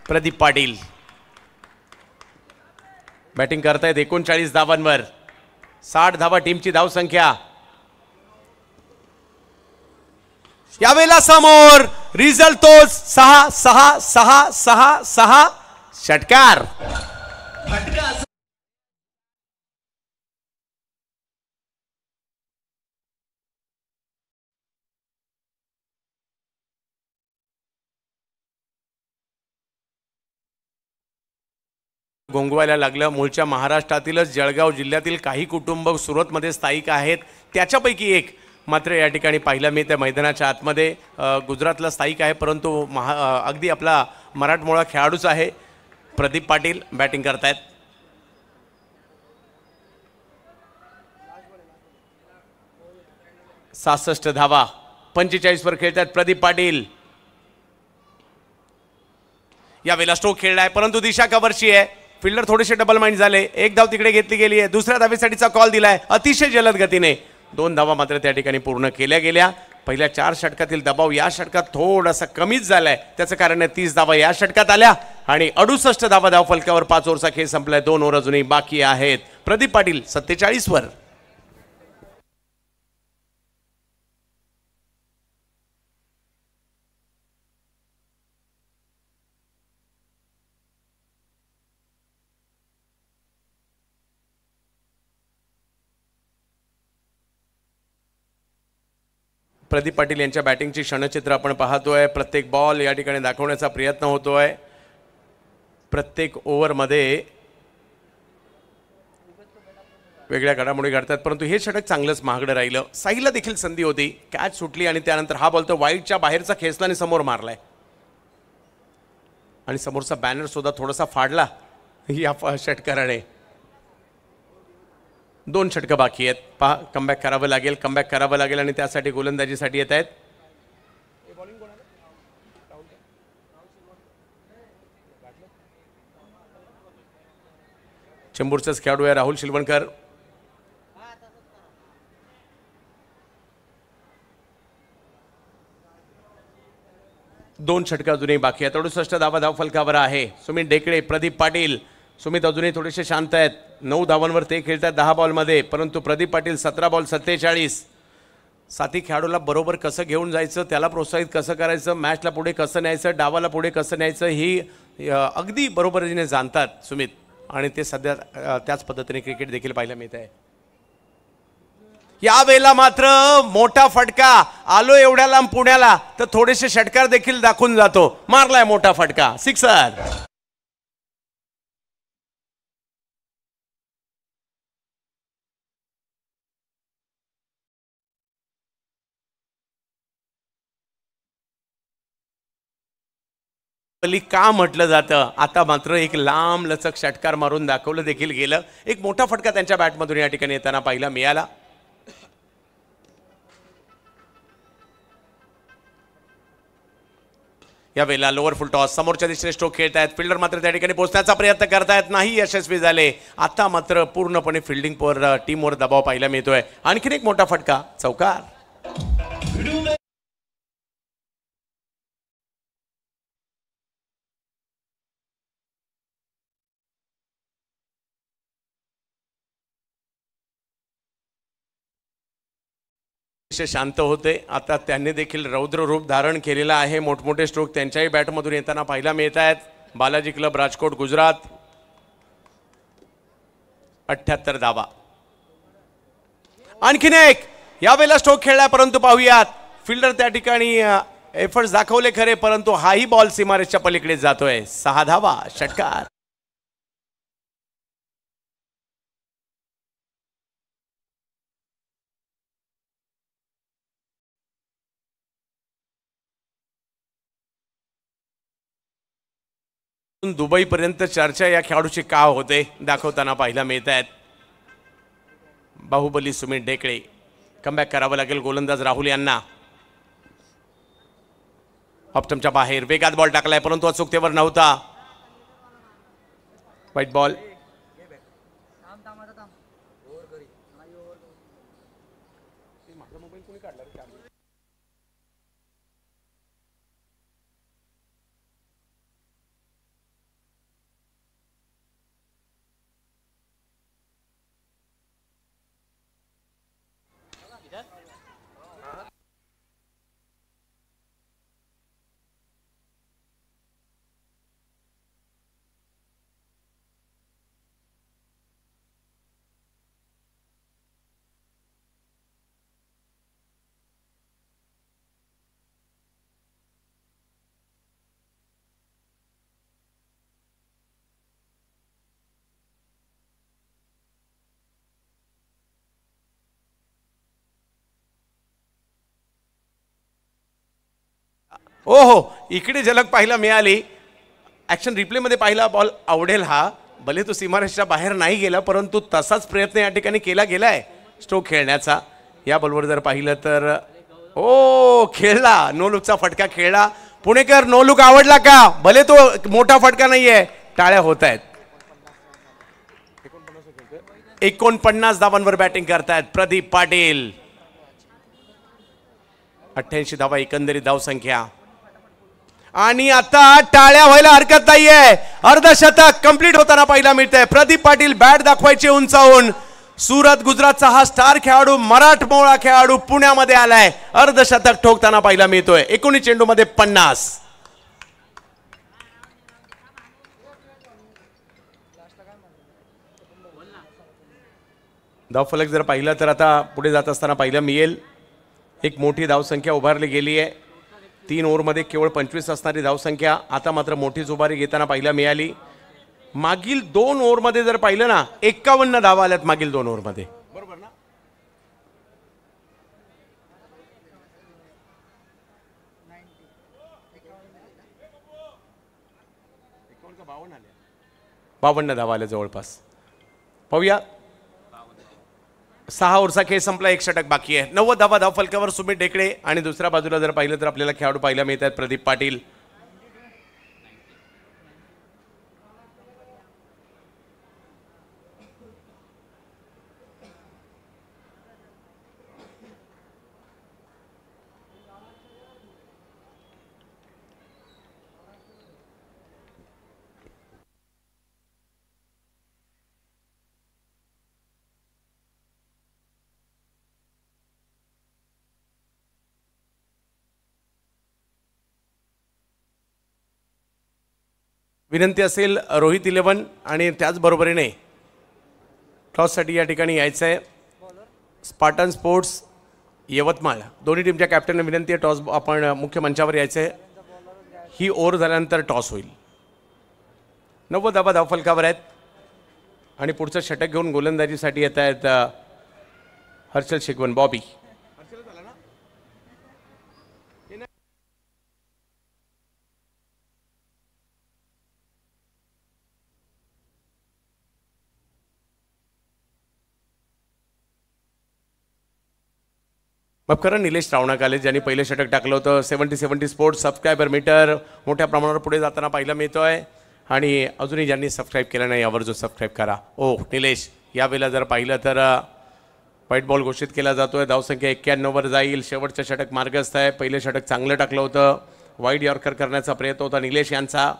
प्रदीप पाटील बॅटिंग करतायत 39 धावांवर. 60 धावा टीमची धावसंख्या. यावेळेला समोर रिझल्ट तोच 6-6-6-6-6 षटकार. गोंगवायला लागलं. मूळच्या महाराष्ट्रातीलच जळगाव जिल्ह्यातील काही कुटुंब सुरतमध्ये स्थायिक आहेत. त्याच्यापैकी एक मात्र या ठिकाणी पाहिलं मी त्या मैदानाच्या आतमध्ये गुजरातला स्थायिक आहे परंतु अगदी आपला मराठमोळा खेळाडूच आहे. प्रदीप पाटील बॅटिंग करतायत. सासष्ट धावा 45 वर खेळतात प्रदीप पाटील. यावेळेला स्ट्रोक खेळलाय परंतु दिशा कव्हरची आहे. फिल्डर थोडेसे डबल माइंड झाले. एक धाव तिकडे घेतली गेली आहे. दुसऱ्या धावेसाठीचा कॉल दिलाय अतिशय जलद गतीने. 2 धावा मात्र त्या ठिकाणी पूर्ण केल्या गेल्या. पहिल्या 4 षटकातील दबाव या षटकात थोडासा कमीच झालाय. त्याचं कारण आहे 30 धावा या षटकात आल्या आणि 68 धावा धाव फलकावर. 5 ओव्हरचा खेळ संपलाय. 2 ओव्हर अजूनही बाकी आहेत. प्रदीप पाटील 47 वर. प्रदीप पाटील यांच्या बॅटिंगची क्षणचित्र आपण पाहतोय. प्रत्येक बॉल या ठिकाणी दाखवण्याचा प्रयत्न होतोय. प्रत्येक ओव्हरमध्ये वेगळ्या घडामोडी घडतात परंतु हे षटक चांगलंच महागडं राहिलं. साहिलला देखील संधी होती. कॅच सुटली आणि त्यानंतर हा बॉल तो वाईडच्या बाहेरचा खेचला आणि समोर मारलाय आणि समोरचा बॅनर सुद्धा थोडासा फाडला या षटकाराने. 2 षटकं बाकी आहेत. पहा कमबॅक करावं लागेल. कमबॅक करावं लागेल आणि त्यासाठी गोलंदाजीसाठी येत आहेत. चेंबूरचाच खेळाडू आहे राहुल शिलवणकर. 2 षटकं अजूनही बाकी आहेत. 68 धावा धावफलकावर आहे. सुमित ढेकळे, प्रदीप पाटील. सुमित अजूनही थोडेसे शांत आहेत. 9 धावांवर ते खेळतात 10 बॉलमध्ये, परंतु प्रदीप पाटील 17 बॉल 47. साथी खेळाडूला बरोबर कसं घेऊन जायचं, त्याला प्रोत्साहित कसं करायचं, मॅचला पुढे कसं न्यायचं, डावाला पुढे कसं न्यायचं, ही अगदी बरोबरीने जाणतात सुमित. आणि ते सध्या त्याच पद्धतीने क्रिकेट देखील पाहायला मिळत आहे. यावेळेला मात्र मोठा फटका. आलो एवढ्या लांब पुण्याला तर थोडेसे षटकार देखील दाखवून जातो. मारलाय मोठा फटका, सिक्सर. का म्हटलं जातं, आता मात्र एक लांब लचक षटकार मारून दाखवलं देखील गेलं. एक मोठा फटका त्यांच्या बॅटमधून या ठिकाणी येताना पाहायला मिळाला. यावेळेला लोअर फुल टॉस, समोरच्या दिशेने स्ट्रोक खेळत आहेत. फिल्डर मात्र त्या ठिकाणी पोहोचण्याचा प्रयत्न करतायत, नाही यशस्वी झाले. आता मात्र पूर्णपणे फिल्डिंग टीमवर दबाव पाहायला मिळतोय. आणखीन एक मोठा फटका, चौकार. शांत होते. आता त्यांनी देखील रौद्र रूप धारण केलेलं आहे. मोठमोठे स्ट्रोक त्यांच्याही बॅटमधून येताना पाहायला मिळत आहेत. बालाजी क्लब राजकोट गुजरात. 78 धावा. आणखीन एक यावेळेला स्ट्रोक खेळला, परंतु पाहूयात फिल्डर त्या ठिकाणी एफर्ट्स दाखवले खरे, परंतु हाही बॉल सीमारेषच्या पलीकडे जातोय. 6 धावा, षटकार. दुबई पर्यंत चर्चा या खेळाडूची का होते दाखवताना पाहायला मिळत आहेत. बाहुबली सुमित ढेकळे. कमबॅक करावं लागेल गोलंदाज राहुल यांना. ऑप्टमच्या बाहेर वेगात बॉल टाकलाय, परंतु अचूकतेवर नव्हता. White ball. हो, इकडे झलक पाहायला मिळाली. ऍक्शन रिप्ले मध्ये पाहिला बॉल आवडेल हा. भले तो सीमारेषेच्या बाहेर नाही गेला, परंतु तसाच प्रयत्न या ठिकाणी केला गेलाय स्ट्रोक खेळण्याचा. या बॉलवर जर पाहिलं तर खेळला, नो लुकचा फटका खेळला. पुणेकर, नो लुक आवडला का? भले तो मोठा फटका नाहीये, टाळ्या होत आहेत. 49 धावांवर बॅटिंग करतायत प्रदीप पाटील. 88 धावा एकंदरीत धावसंख्या. आणि आता टाळ्या व्हायला हरकत नाहीये. अर्धशतक कंप्लीट होताना पाहायला मिळतंय. प्रदीप पाटील बॅट दाखवायचे उंचावून. सुरत गुजरातचा हा स्टार खेळाडू, मराठमोळा खेळाडू पुण्यामध्ये आलाय. अर्धशतक ठोकताना पाहायला मिळतोय. 19 चेंडूमध्ये 50. धावफलक जर पाहिलं तर आता पुढे जात असताना पाहायला मिळेल एक मोठी धावसंख्या उभारली गेली आहे. 3 ओव्हरमध्ये केवळ 25 असणारी धावसंख्या आता मात्र मोठी उभारी घेताना पाहायला मिळाली. मागील 2 ओव्हरमध्ये जर पाहिलं ना 51 धावा आल्यात मागील 2 ओव्हरमध्ये. बरोबर ना? बावन्न धावा आल्या जवळपास. पाहूया. 6 ओव्हरचा खेळ संपला, 1 षटक बाकी आहे. 90 धावा धावफलकावर सुमित ढेकळे. आणि दुसऱ्या बाजूला जर पाहिलं तर आपल्याला खेळाडू पाहायला मिळतात प्रदीप पाटील. विनंती असेल रोहित 11 आणि त्याचबरोबरीने टॉससाठी या ठिकाणी यायचं आहे स्पार्टन स्पोर्ट्स यवतमाळ दोन्ही टीमच्या कॅप्टनला विनंती आहे टॉस आपण मुख्य मंचावर यायचं आहे. ही ओव्हर झाल्यानंतर टॉस होईल. 90 धावा धावफलकावर आहेत आणि पुढचं षटक घेऊन गोलंदाजीसाठी येत आहेत हर्षल शेखवन बॉबी. माफ करा निलेश रावणाकाले ज्यांनी पहिले षटक टाकलं होतं. 70 स्पोर्ट्स सबस्क्रायबर मीटर मोठ्या प्रमाणावर पुढे जाताना पाहायला मिळतोय आणि अजूनही ज्यांनी सबस्क्राईब केलं नाही आवर्जून सबस्क्राईब करा. निलेश यावेळेला जर पाहिलं तर व्हाईट बॉल घोषित केला जातोय. धावसंख्या 91 वर जाईल. शेवटचं षटक मार्गस्थ आहे. पहिले षटक चांगलं टाकलं होतं. वाईड यॉर्कर करण्याचा प्रयत्न होता निलेश यांचा.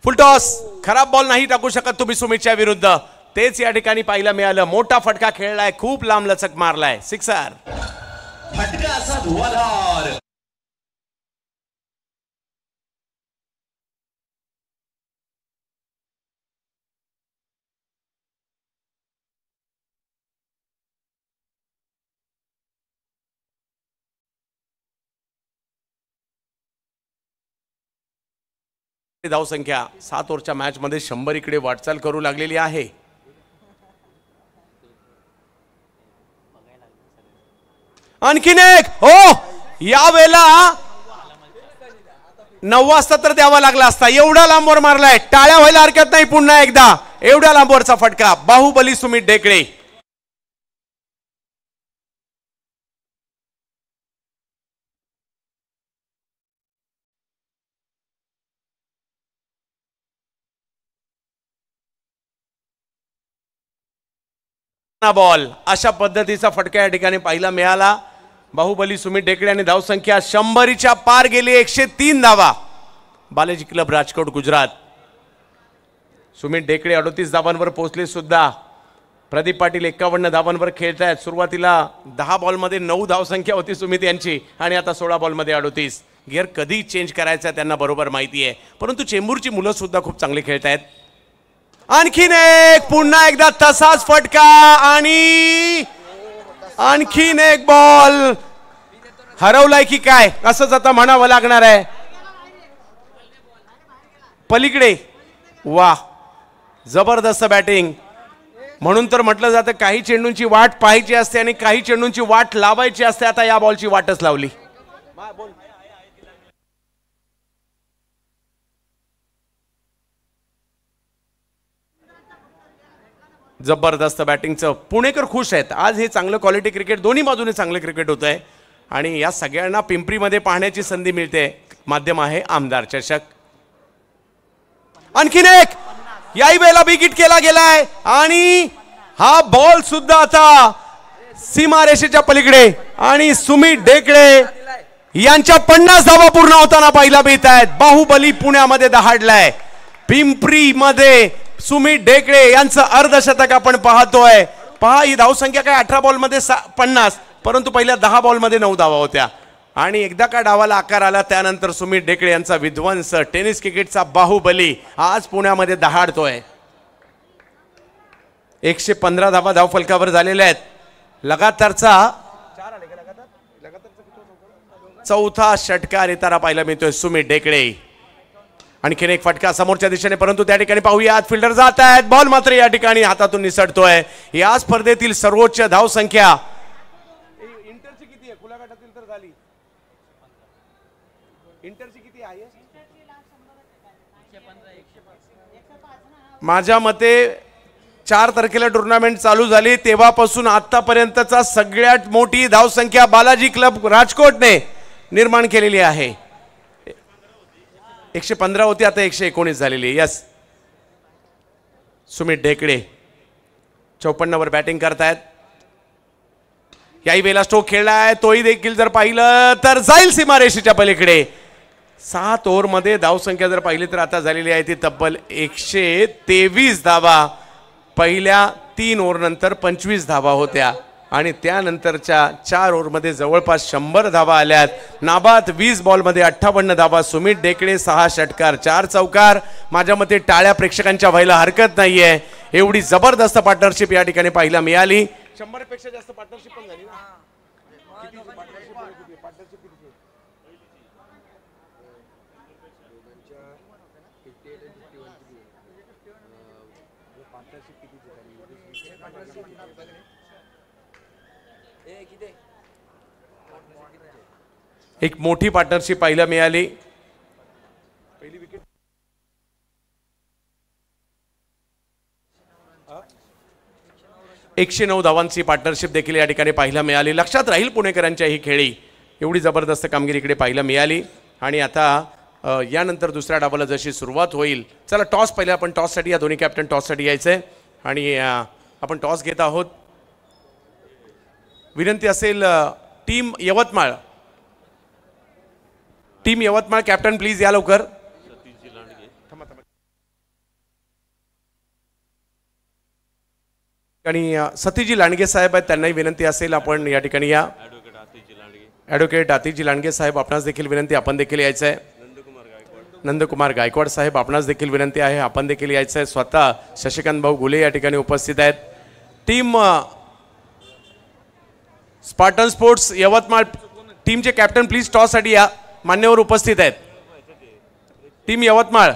फुलटॉस खराब बॉल नाही टाकू शकत तुम्ही सुमितच्या विरुद्ध. तेच या ठिकाणी पाहायला मिळालं. मोठा फटका खेळलाय. खूप लांब लचक मारलाय. सिक्सर. फटका असा धुवाधार. धावसंख्या 7 ओव्हरच्या मॅच मध्ये 100 इकडे वाटचाल करू लागलेली आहे. आणखीन एक यावेळेला 9 वाजता तर द्यावा लागला असता. एवढा लांबवर मारलाय. टाळ्या व्हायला हरकत नाही. पुन्हा एकदा एवढ्या लांबवरचा फटका. बाहुबली सुमित ढेकळे. बॉल अशा पद्धतीचा फटका या ठिकाणी पाहायला मिळाला. बाहुबली सुमित ढेकळे आणि धावसंख्या 100च्या पार गेली. 103 धावा. बालाजी क्लब राजकोट गुजरात. सुमित ढेकळे 38 धावांवर पोहोचले सुद्धा. प्रदीप पाटील 51 धावांवर खेळत आहेत. सुरुवातीला 10 बॉलमध्ये 9 धावसंख्या होती सुमित यांची आणि आता 16 बॉलमध्ये 38. गिअर कधी चेंज करायचा त्यांना बरोबर माहिती आहे. परंतु चेंबूरची मुलं सुद्धा खूप चांगले खेळत आहेत. आणखीन एक पुन्हा एकदा तसाच फटका आणि आणखीन एक बॉल हरवलाय की काय असंच आता म्हणावं लागणार आहे. पलीकडे वा जबरदस्त बॅटिंग. म्हणून तर म्हटलं जातं काही चेंडूंची वाट पाहायची असते आणि काही चेंडूंची वाट लावायची असते. आता या बॉलची वाटच लावली. जबरदस्त बॅटिंगचं. पुणेकर खुश आहेत. आज हे चांगलं क्वालिटी क्रिकेट दोन्ही बाजूने चांगलं क्रिकेट होत आहे आणि या सगळ्यांना पिंपरीमध्ये पाहण्याची संधी मिळते. माध्यम आहे आमदार चषक. आणखीन एक याही वेळेला विकेट केला गेलाय आणि हा बॉल सुद्धा आता सीमारेषेच्या पलीकडे आणि सुमित ढेकळे यांच्या 50 धावा पूर्ण होताना पाहायला मिळत आहेत. बाहुबली पुण्यामध्ये दहाडलाय. पिंपरीमध्ये सुमित ढेकळे यांचं अर्धशतक आपण पाहतोय. पहा ही धावसंख्या काय 18 बॉलमध्ये 50 परंतु पहिल्या 10 बॉलमध्ये 9 धावा होत्या आणि एकदा का डावाला आकार आला त्यानंतर सुमित ढेकळे यांचा विध्वंस. टेनिस क्रिकेटचा बाहुबली आज पुण्यामध्ये दहाडतोय. 115 धावा धावफलकावर झालेल्या आहेत. लगातारचा 4था षटकार येताना पाहायला मिळतोय सुमित ढेकळे. आणखीन एक फटका समोरच्या दिशेने परंतु त्या ठिकाणी पाहूया फिल्डर जात आहेत. बॉल मात्र या ठिकाणी हातातून निसटतोय. या स्पर्धेतील सर्वोच्च धावसंख्या इंटरची किती आहे खुल्या गटातील तर झाली. इंटरची किती आहे माझ्या मते 4 तारखेला टुर्नामेंट चालू झाली तेव्हापासून आतापर्यंतचा सगळ्यात मोठी धावसंख्या बालाजी क्लब राजकोटने निर्माण केलेली आहे. 115 होती आता 119 झालेली. यस सुमित ढेकळे 54 वर बॅटिंग करतायत. याही वेळेला स्ट्रोक खेळलाय. तोही देखील जर पाहिलं तर जाईल सीमारेषेच्या पलीकडे. 7 ओव्हरमध्ये धावसंख्या जर पाहिली तर आता झालेली आहे ती तब्बल 123 धावा. पहिल्या 3 ओव्हर नंतर 25 धावा होत्या. आणि त्यानंतरच्या 4 ओव्हरमध्ये जवळपास 100 धावा आल्यात. नाबाद 20 बॉलमध्ये 58 धावा. सुमित डेकडे 6 षटकार 4 चौकार. माझ्या मते टाळ्या प्रेक्षकांच्या व्हायला हरकत नाहीये. एवढी जबरदस्त पार्टनरशिप या ठिकाणी पाहायला मिळाली. 100 पेक्षा जास्त पार्टनरशिप पण झाली ना. एक मोठी पार्टनरशिप पाहायला मिळाली. 109 धावांची पार्टनरशिप देखील या ठिकाणी पाहायला मिळाली. लक्षात राहील पुणेकरांच्या ही खेळी. एवढी जबरदस्त कामगिरी इकडे पाहायला मिळाली. आणि आता यानंतर दुसऱ्या डावाला जशी सुरुवात होईल. चला टॉस पहिले आपण टॉससाठी या दोन्ही कॅप्टन टॉससाठी यायचंय आणि आपण टॉस घेत आहोत. विनंती असेल टीम यवतमाळ कॅप्टन प्लीज या लवकर. आणि सतीजी लांडगे साहेब आहेत त्यांनाही विनंती असेल आपण या ठिकाणी या. ॲडव्होकेट आतिजी लांडगे साहेब आपणास देखील विनंती आपण देखील यायचं आहे. नंदकुमार गायकवाड साहेब आपणास देखील विनंती आहे आपण देखील यायचं आहे. स्वतः शशिकांत भाऊ गुले या ठिकाणी उपस्थित आहेत. टीम स्पार्टन स्पोर्ट्स यवतमाळ टीमचे कॅप्टन प्लीज टॉससाठी या. मान्यवर उपस्थित आहेत. Team Yavatmal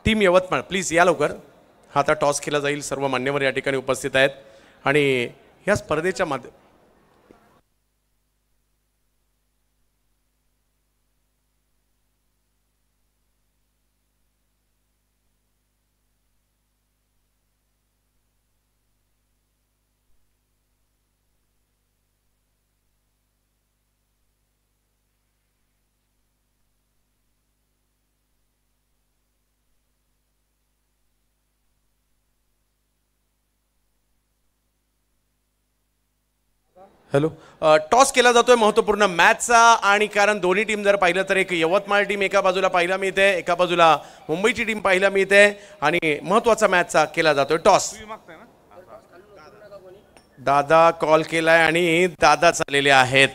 team Yavatmal please या लवकर. हा आता टॉस केला जाईल. सर्व मान्यवर या ठिकाणी उपस्थित आहेत आणि ह्या स्पर्धेच्या हॅलो टॉस केला जातोय महत्त्वपूर्ण मॅचचा. आणि कारण दोन्ही टीम जर पाहिलं तर एक यवतमाळ टीम एका बाजूला पाहायला मिळते, एका बाजूला मुंबईची टीम पाहायला मिळते आणि महत्त्वाचा मॅचचा केला जातोय टॉस. दादा कॉल केलाय आणि दादा चाललेले आहेत.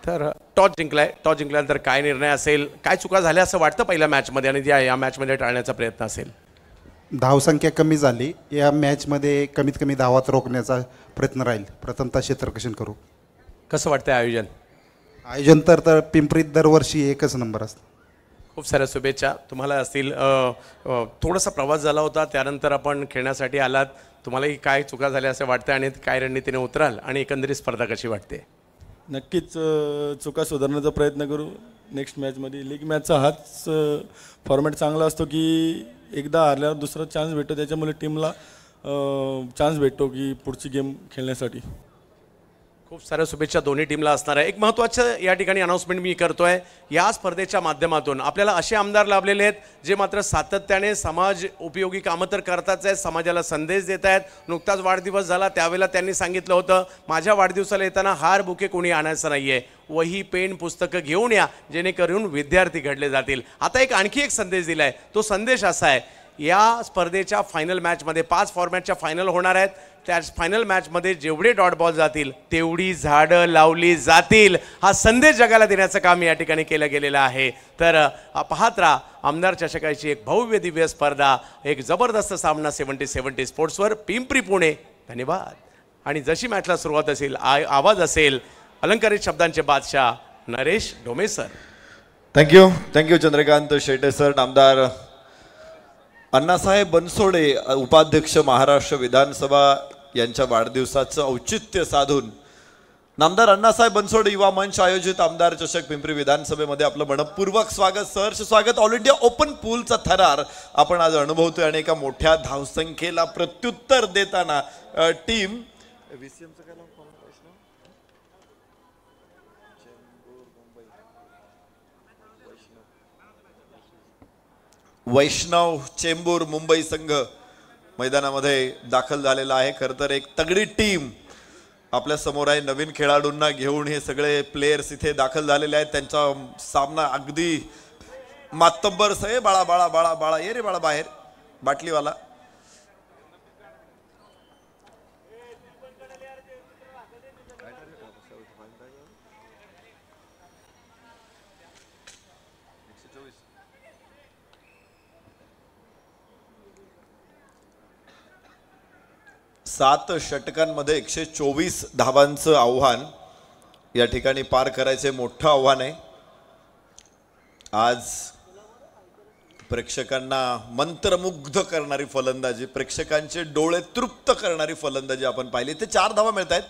तर टॉस जिंकलाय. टॉस जिंकल्यानंतर काय निर्णय असेल, काय चुका झाल्या असं वाटतं पहिल्या मॅचमध्ये आणि या मॅचमध्ये टाळण्याचा प्रयत्न असेल. धावसंख्या कमी झाली. या मॅचमध्ये कमीत कमी धावात रोखण्याचा प्रयत्न राहील. प्रथमतः क्षेत्ररक्षण करू. कसं वाटतंय आयोजन? आयोजन तर पिंपरीत दरवर्षी एकच नंबर असतं. खूप साऱ्या शुभेच्छा तुम्हाला असतील. थोडासा प्रवास झाला होता, त्यानंतर आपण खेळण्यासाठी आलात. तुम्हालाही काय चुका झाल्या असं वाटतं आणि काय रणनीतीने उतराल आणि एकंदरीत स्पर्धा कशी वाटते? नक्कीच चुका सुधारण्याचा प्रयत्न करू नेक्स्ट मॅचमध्ये. लीग मॅचचा हाच फॉर्मॅट चांगला असतो की एकदा हारल्यावर दुसरा चान्स भेटतो, त्याच्यामुळे टीमला चान्स भेटतो की पुढची गेम खेळण्यासाठी. खूप साऱ्या शुभेच्छा दोन्ही टीमला असणार आहे. एक महत्त्वाचं या ठिकाणी अनाउन्समेंट मी करतोय. या स्पर्धेच्या माध्यमातून आपल्याला असे आमदार लाभलेले आहेत जे मात्र सातत्याने समाज उपयोगी कामं तर करताच आहेत, समाजाला संदेश देत आहेत. नुकताच वाढदिवस झाला त्यावेळेला त्यांनी सांगितलं होतं माझ्या वाढदिवसाला येताना हार बुके कोणी आणायचं नाही आहे, वही पेन पुस्तकं घेऊन या जेणेकरून विद्यार्थी घडले जातील. आता एक आणखी एक संदेश दिला आहे. तो संदेश असा आहे, या स्पर्धेच्या फायनल मॅचमध्ये 5 फॉर्मॅटच्या फायनल होणार आहेत. त्या फायनल मॅचमध्ये जेवढे डॉट बॉल जातील तेवढी झाडं लावली जातील, हा संदेश जगाला देण्याचं काम या ठिकाणी केलं गेलेलं आहे. तर पाहत राहा आमदार चषकाची एक भव्य दिव्य स्पर्धा, एक जबरदस्त सामना 70-70 स्पोर्ट्सवर पिंपरी पुणे. धन्यवाद. आणि जशी मॅचला सुरुवात असेल आवाज असेल अलंकारित शब्दांचे बादशाह Naresh Dome sir. Thank you Chandrakant Shete sir. आमदार अण्णासाहेब बनसोडे उपाध्यक्ष महाराष्ट्र विधानसभा यांच्या वाढदिवसाचं औचित्य साधून नामदार अण्णासाहेब बनसोडे युवा मंच आयोजित आमदार चषक पिंपरी विधानसभेमध्ये आपलं मनपूर्वक स्वागत, सहर्ष स्वागत. ऑल इंडिया ओपन पूलचा थरार आपण आज अनुभवतोय आणि एका मोठ्या धावसंख्येला प्रत्युत्तर देताना टीम वैष्णव चेंबूर मुंबई संघ मैदानामध्ये दाखल झालेला आहे. खरं तर एक तगडी टीम आपल्या समोर आहे. नवीन खेळाडूंना घेऊन हे सगळे प्लेयर्स इथे दाखल झालेले आहेत. त्यांचा सामना अगदी मातब्बर सहे. बाळा बाळा बाळा बाळा ये रे बाळा बाहेर बाटलीवाला. सात षटकांमध्ये 124 धावांचं आव्हान या ठिकाणी पार करायचे मोठं आव्हान आहे. आज प्रेक्षकांना मंत्रमुग्ध करणारी फलंदाजी, प्रेक्षकांचे डोळे तृप्त करणारी फलंदाजी आपण पाहिली. ते 4 धावा मिळत आहेत.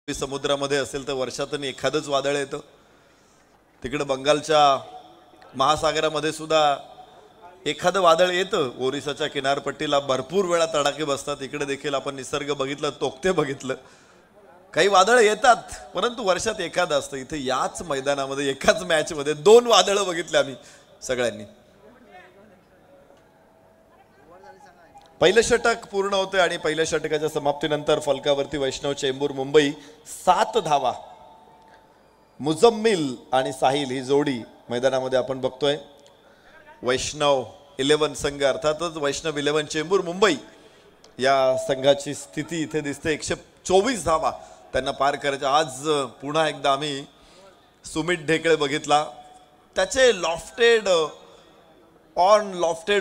समुद्रामध्ये असेल तर वर्षातून एखादंच वादळ येतं. तिकडे बंगालच्या महासागरामध्ये सुद्धा एखादं वादळ येतं. ओरिसाच्या किनारपट्टीला भरपूर वेळा तडाखे बसतात. इकडे देखील आपण निसर्ग बघितलं, तोक्ते बघितलं. काही वादळ येतात परंतु वर्षात एखादं असतं. इथे याच मैदानामध्ये एकाच मॅचमध्ये 2 वादळं बघितले आम्ही सगळ्यांनी. पहिलं षटक पूर्ण होते आणि पहिल्या षटकाच्या समाप्तीनंतर फलकावरती वैष्णव चेंबूर मुंबई 7 धावा. मुजम्मिल आणि साहिल ही जोडी मैदानामध्ये आपण बघतोय. वैष्णव 11 संघ अर्थातच वैष्णव 11 चेंबूर मुंबई या संघाची स्थिती इथे दिसते. 124 धावा त्यांना पार करायच्या. आज पुन्हा एकदा आम्ही सुमित ढेकळे बघितला. त्याचे लॉफ्टेड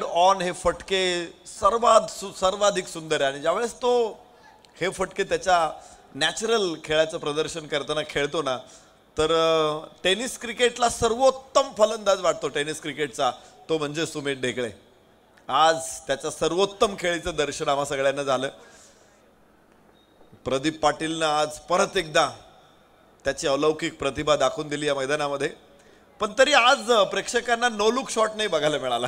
ऑन हे फटके सर्वाधिक सुंदर आहे. आणि ज्यावेळेस तो हे फटके त्याच्या नॅचरल खेळाचं प्रदर्शन करताना खेळतो ना, तर टेनिस क्रिकेटला सर्वोत्तम फलंदाज वाटतो टेनिस क्रिकेटचा, तो म्हणजे सुमित ढेकळे. आज त्याच्या सर्वोत्तम खेळीचं दर्शन आम्हा सगळ्यांना झालं. प्रदीप पाटीलनं आज परत एकदा त्याची अलौकिक प्रतिभा दाखवून दिली या मैदानामध्ये. पण तरी आज प्रेक्षकांना नो लुक शॉट नाही बघायला मिळाला.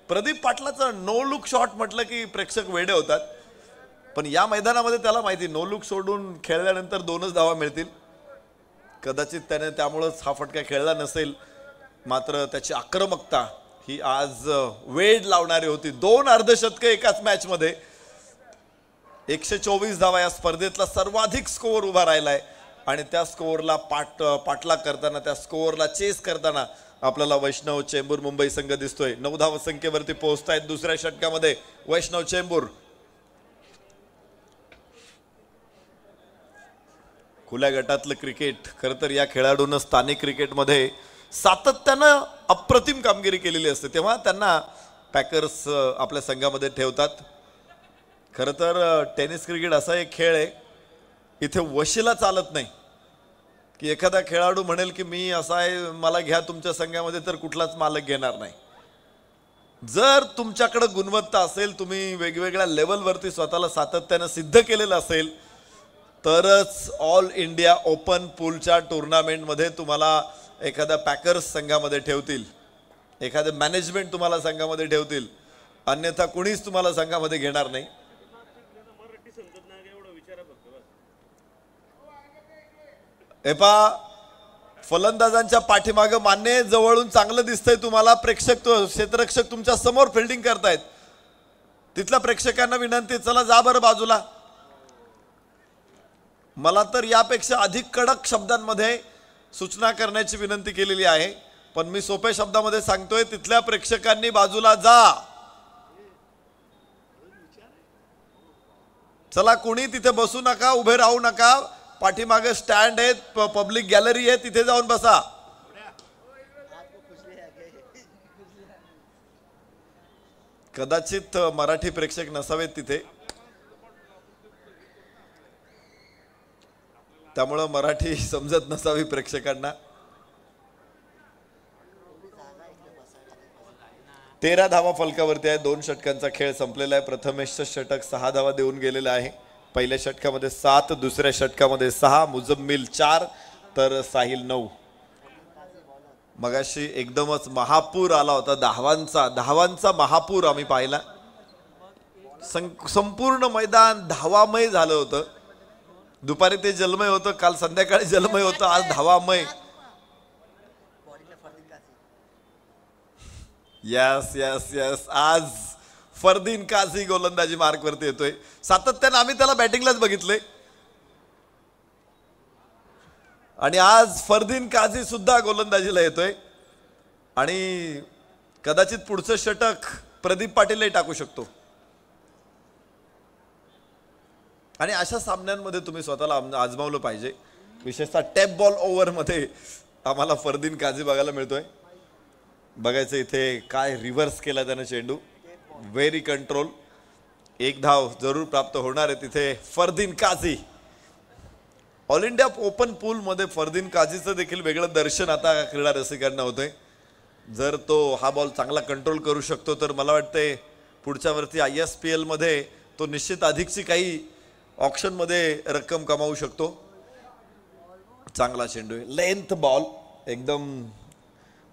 प्रदीप पाटलाचा नो लुक शॉट म्हटलं की प्रेक्षक वेडे होतात. पण या मैदानामध्ये त्याला माहिती नो लुक सोडून खेळल्यानंतर 2च धावा मिळतील. कदाचित त्याने त्यामुळंच हा फटका खेळला नसेल. मात्र त्याची आक्रमकता ही आज वेड लावणारी होती. 2 अर्धशतके एकाच मॅचमध्ये. 124 धावा या स्पर्धेतला सर्वाधिक स्कोअर उभा राहिलाय. आणि त्या स्कोअरला पाठलाग करताना, त्या स्कोअरला चेस करताना आपल्याला वैष्णव चेंबूर मुंबई संघ दिसतोय. 9 धाव संख्येवरती पोहोचतायत दुसऱ्या षटकामध्ये वैष्णव चेंबूर. खुल्या गटातलं क्रिकेट खरं तर या खेळाडूंना स्थानिक क्रिकेटमध्ये सातत्यानं अप्रतिम कामगिरी केलेली असते, तेव्हा त्यांना पॅकर्स आपल्या संघामध्ये ठेवतात. खरं तर टेनिस क्रिकेट असा एक खेळ आहे इथे वशीला चालत नाही की एखादा खेळाडू म्हणेल की मी असा आहे, मला घ्या तुमच्या संघामध्ये, तर कुठलाच मालक घेणार नाही. जर तुमच्याकडे गुणवत्ता असेल, तुम्ही वेगवेगळ्या लेवलवरती स्वतःला सातत्यानं सिद्ध केलेलं असेल, तरच ऑल इंडिया ओपन पूलच्या टुर्नामेंटमध्ये तुम्हाला एखाद्या पॅकर्स संघामध्ये ठेवतील, एखादं मॅनेजमेंट तुम्हाला संघामध्ये ठेवतील. अन्यथा कुणीच तुम्हाला संघामध्ये घेणार नाही. एपा फलंदाजांच्या पाठीमागं मान्य जवळून चांगलं दिसतंय तुम्हाला, प्रेक्षक क्षेत्ररक्षक तुमच्या समोर फिल्डिंग करतायत. तिथल्या प्रेक्षकांना विनंती, चला जा बरं बाजूला. मला तर यापेक्षा अधिक कडक शब्दांमध्ये सूचना करण्याची विनंती केलेली आहे, पण मी सोप्या शब्दामध्ये सांगतोय, तिथल्या प्रेक्षकांनी बाजूला जा. चला, कुणी तिथे बसू नका, उभे राहू नका. पाठीमागे स्टँड आहेत, पब्लिक गॅलरी आहे, तिथे जाऊन बसा. कदाचित मराठी प्रेक्षक नसावेत तिथे, त्यामुळं मराठी समजत नसावी प्रेक्षकांना. 13 धावा फलकावरती आहे. 2 षटकांचा खेळ संपलेला आहे. प्रथमेशचं षटक 6 धावा देऊन गेलेलं आहे. पहिल्या षटकामध्ये 7, दुसऱ्या षटकामध्ये 6, मुजम्मिल 4 तर साहिल 9. मगाशी एकदमच महापूर आला होता, धावांचा महापूर आम्ही पाहिला. संपूर्ण मैदान धावामय झालं होतं. दुपारी ते जलमय होतं, काल संध्याकाळी जलमय होतं, आज धावामय. यस यस यस आज फरदीन काझी गोलंदाजी मार्कवरती येतोय. सातत्यानं आम्ही त्याला बॅटिंगलाच बघितलंय आणि आज फरदीन काझी सुद्धा गोलंदाजीला येतोय. आणि कदाचित पुढचं षटक प्रदीप पाटीलही टाकू शकतो. आणि अशा सामन्यांमध्ये तुम्ही स्वतःला आजमावलं पाहिजे. विशेषतः टॅप बॉल ओव्हरमध्ये आम्हाला फरदीन काझी बघायला मिळतोय. बघायचं इथे काय रिव्हर्स केला त्यानं चेंडू, व्हेरी कंट्रोल. 1 धाव जरूर प्राप्त होणार आहे तिथे. Fardeen Kazi all India open पूलमध्ये फरदीन काझीचं देखील वेगळं दर्शन आता क्रीडा रसिकांना होतंय. जर तो हा बॉल चांगला कंट्रोल करू शकतो तर मला वाटतंय पुढच्या वरती ISPL मध्ये तो निश्चित अधिकची काही ऑप्शनमध्ये रक्कम कमावू शकतो. चांगला चेंडू आहे, लेंथ बॉल, एकदम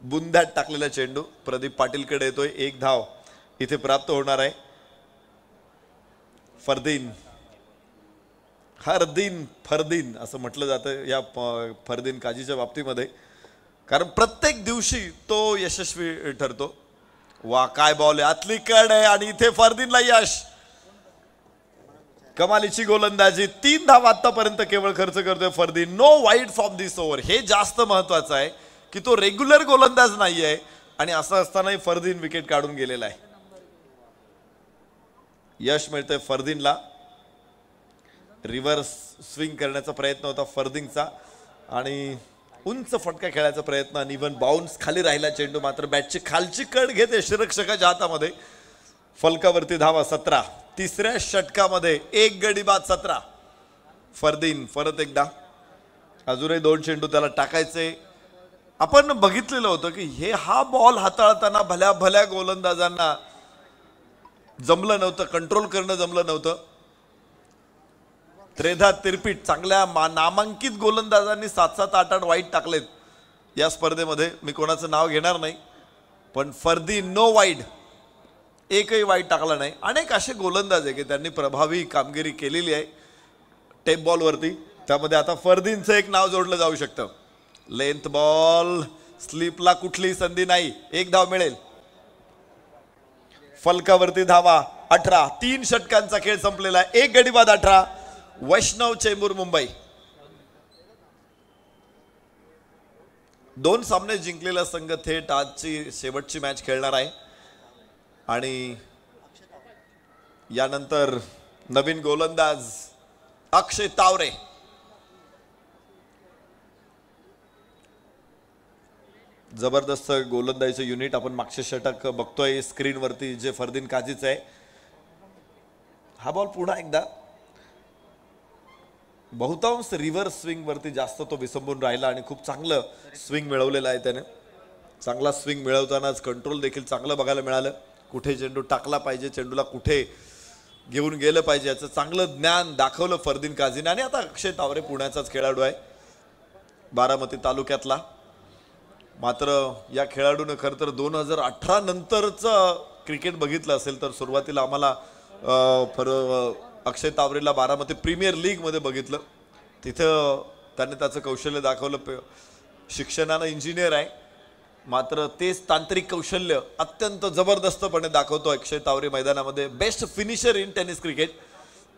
बुंद्यात टाकलेला चेंडू प्रदीप पाटीलकडे येतोय. 1 धाव इथे प्राप्त होणार आहे. फरदीन असं म्हटलं जातं या फरदीन काझीच्या बाबतीमध्ये, कारण प्रत्येक दिवशी तो यशस्वी ठरतो. वा काय बॉल आहे, आतली कड आहे आणि इथे फरदीनला यश. कमालीची गोलंदाजी. 3 धावा आतापर्यंत केवळ खर्च करतोय Fardeen. No wide from this over, हे जास्त महत्वाचं आहे की तो रेग्युलर गोलंदाज नाही आहे आणि असं असतानाही फरदीन विकेट काढून गेलेला आहे. यश मिळतंय फरदीनला. रिव्हर्स स्विंग करण्याचा प्रयत्न होता फरदीनचा आणि उंच फटका खेळायचा प्रयत्न आणि इव्हन बाउन्स खाली राहिला चेंडू, मात्र बॅटची खालची कड घेते यष्टिरक्षकाच्या हातामध्ये. फलकावरती धावा 17. तिसऱ्या षटकामध्ये 1 गडी बाद 17. फरदीन परत एकदा, अजूनही 2 चेंडू त्याला टाकायचे. आपण बघितलेलं होतं की हा बॉल हाताळताना भल्या भल्या गोलंदाजांना जमलं नव्हतं, कंट्रोल करणं जमलं नव्हतं. त्रेधा तिरपीट चांगल्या नामांकित गोलंदाजांनी 7-7, 8-8 वाईट टाकलेत या स्पर्धेमध्ये. मी कोणाचं नाव घेणार नाही, पण फरदीन नो वाईड, एकही वाईट टाकला नाही. अनेक असे गोलंदाज आहे की त्यांनी प्रभावी कामगिरी केलेली आहे टेप बॉलवरती. त्यामध्ये आता फरदीनचं एक नाव जोडलं जाऊ शकतं. लेंथ बॉल, स्लिपला कुठलीही संधी नाही. 1 धाव मिळेल. फलकावरती धावा 18. 3 षटकांचा खेळ संपलेला आहे. 1 गडी बाद 18. वैष्णव चेंबूर मुंबई 2 सामने जिंकलेला संघ थेट आजची शेवटची मॅच खेळणार आहे. आणि यानंतर नवीन गोलंदाज अक्षय तावरे. जबरदस्त गोलंदाजीचं युनिट आपण मागचे षटक बघतोय स्क्रीनवरती जे फरदीन काझीचं आहे. हा बॉल पुन्हा एकदा बहुतांश रिव्हर्स स्विंग वरती जास्त तो विसंबून राहिला आणि खूप चांगलं स्विंग मिळवलेलं आहे त्याने. चांगला स्विंग मिळवतानाच कंट्रोल देखील चांगलं बघायला मिळालं. कुठे चेंडू टाकला पाहिजे, चेंडूला कुठे घेऊन गेलं पाहिजे याचं चांगलं ज्ञान दाखवलं फरदीन काझीने. आणि आता अक्षय तावरे पुण्याचाच खेळाडू आहे, बारामती तालुक्यातला. मात्र या खेळाडूनं खरं तर 2018 नंतरचं क्रिकेट बघितलं असेल तर सुरुवातीला आम्हाला अक्षय तावरेला बारामती प्रीमियर लीगमध्ये बघितलं. तिथं त्याने त्याचं कौशल्य दाखवलं. शिक्षणानं इंजिनियर आहे, मात्र तेच तांत्रिक कौशल्य अत्यंत जबरदस्तपणे दाखवतो अक्षय तावरे मैदानामध्ये. Best finisher in tennis cricket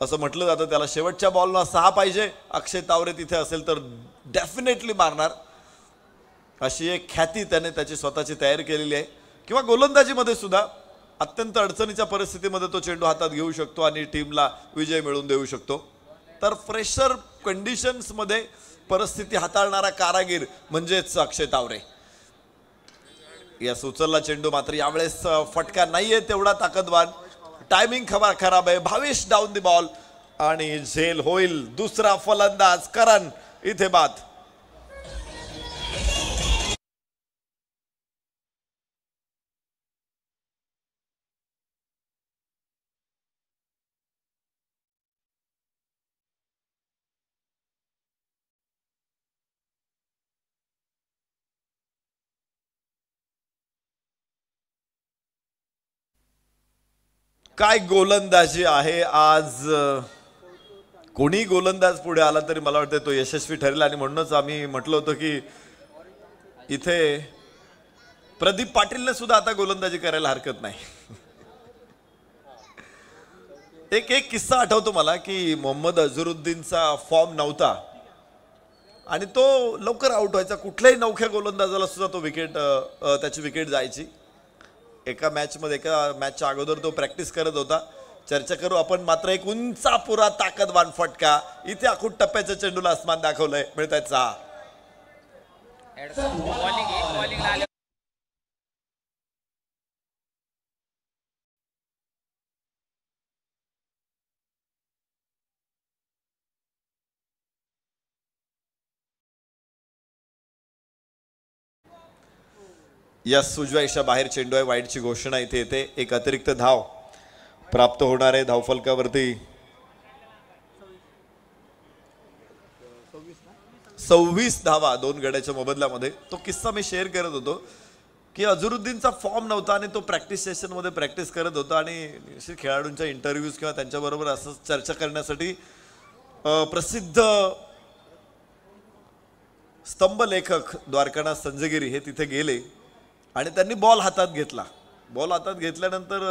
असं म्हटलं जातं त्याला. शेवटच्या बॉलला 6 पाहिजे, अक्षय तावरे तिथे असेल तर डेफिनेटली मारणार, अशी एक ख्याती त्याने त्याची स्वतःची तयार केलेली आहे. किंवा गोलंदाजीमध्ये सुद्धा अत्यंत अडचणीच्या परिस्थितीमध्ये तो चेंडू हातात घेऊ शकतो आणि टीमला विजय मिळवून देऊ शकतो. तर प्रेशर कंडिशन्समध्ये परिस्थिती हाताळणारा कारागीर म्हणजेच अक्षय तावरे. यास उचलला चेंडू, मात्र यावेळेस फटका नाहीये तेवढा ताकदवान. टायमिंग खराब आहे. भावेश डाऊन द बॉल आणि झेल होईल. दुसरा फलंदाज करण इथे बाद. काय गोलंदाजी आहे आज. कोणी गोलंदाज पुढे आला तरी मला वाटतं तो यशस्वी ठरेल. आणि म्हणूनच आम्ही म्हटलं होतं की इथे प्रदीप पाटीलने सुद्धा आता गोलंदाजी करायला हरकत नाही. एक किस्सा आठवतो मला की मोहम्मद अझरुद्दीनचा फॉर्म नव्हता आणि तो लवकर आउट व्हायचा. कुठल्याही नवख्या गोलंदाजाला सुद्धा तो त्याची विकेट जायची. एका मॅचच्या अगोदर तो प्रॅक्टिस करत होता. चर्चा करू आपण. मात्र एक उंचापुरा ताकदवान फटका. इथे आखूड टप्प्याच्या चेंडूला आसमान दाखवलंय. मिळतायत 6. या उजव्या इशा बाहेर चेंडू आहे. वाईडची घोषणा इथे येते. एक अतिरिक्त धाव प्राप्त होणार आहे धावफलकावरती. 26 धावा 2 गड्याच्या मोबदल्यामध्ये. तो किस्सा मी शेअर करत होतो की अझरुद्दीनचा फॉर्म नव्हता आणि तो प्रॅक्टिस सेशनमध्ये प्रॅक्टिस करत होता आणि खेळाडूंच्या इंटरव्ह्यूज किंवा त्यांच्याबरोबर असं चर्चा करण्यासाठी प्रसिद्ध स्तंभलेखक द्वारकानाथ संजगिरी हे तिथे गेले आणि त्यांनी बॉल हातात घेतला. बॉल हातात घेतल्यानंतर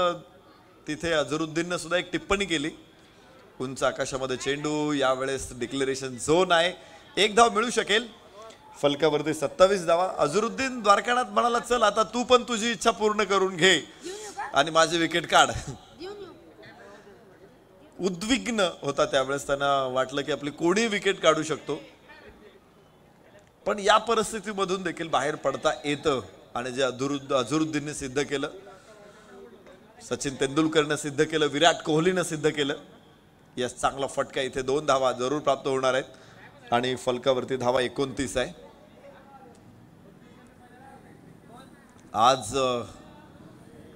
तिथे अझरुद्दीनने सुद्धा एक टिप्पणी केली. उंच आकाशामध्ये चेंडू, यावेळेस डिक्लेरेशन झोन आहे, 1 धाव मिळू शकेल. फलकावरती 27 धावा. अझरुद्दीन द्वारकानाथ म्हणाला चल आता तू पण तुझी इच्छा पूर्ण करून घे आणि माझी विकेट काढ. उद्विग्न होता त्यावेळेस. त्यांना वाटलं की आपली कोणी विकेट काढू शकतो, पण या परिस्थितीमधून देखील बाहेर पडता येतं. आणि जे अझरुद्दीनने सिद्ध केलं, सचिन तेंडुलकरने सिद्ध केलं, विराट कोहलीनं सिद्ध केलं. यस, चांगला फटका. इथे 2 धावा जरूर प्राप्त होणार आहेत आणि फलकावरती धावा 29 आहे. आज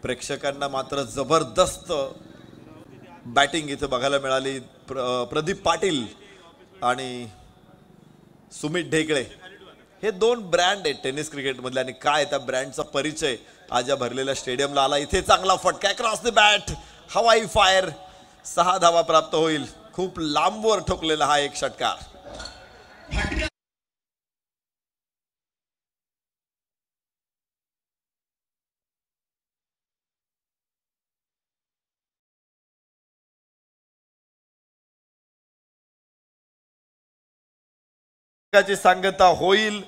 प्रेक्षकांना मात्र जबरदस्त बॅटिंग इथे बघायला मिळाली. प्रदीप पाटील आणि सुमित ढेकळे हे 2 ब्रँड आहेत टेनिस क्रिकेटमधले आणि काय त्या ब्रँडचा परिचय आज या भरलेल्या स्टेडियमला आला. इथे चांगला फटका क्रॉस द बॅट, हवाई फायर. 6 धावा प्राप्त होईल. खूप लांबवर ठोकलेला हा एक षटकार. सांगता होईल.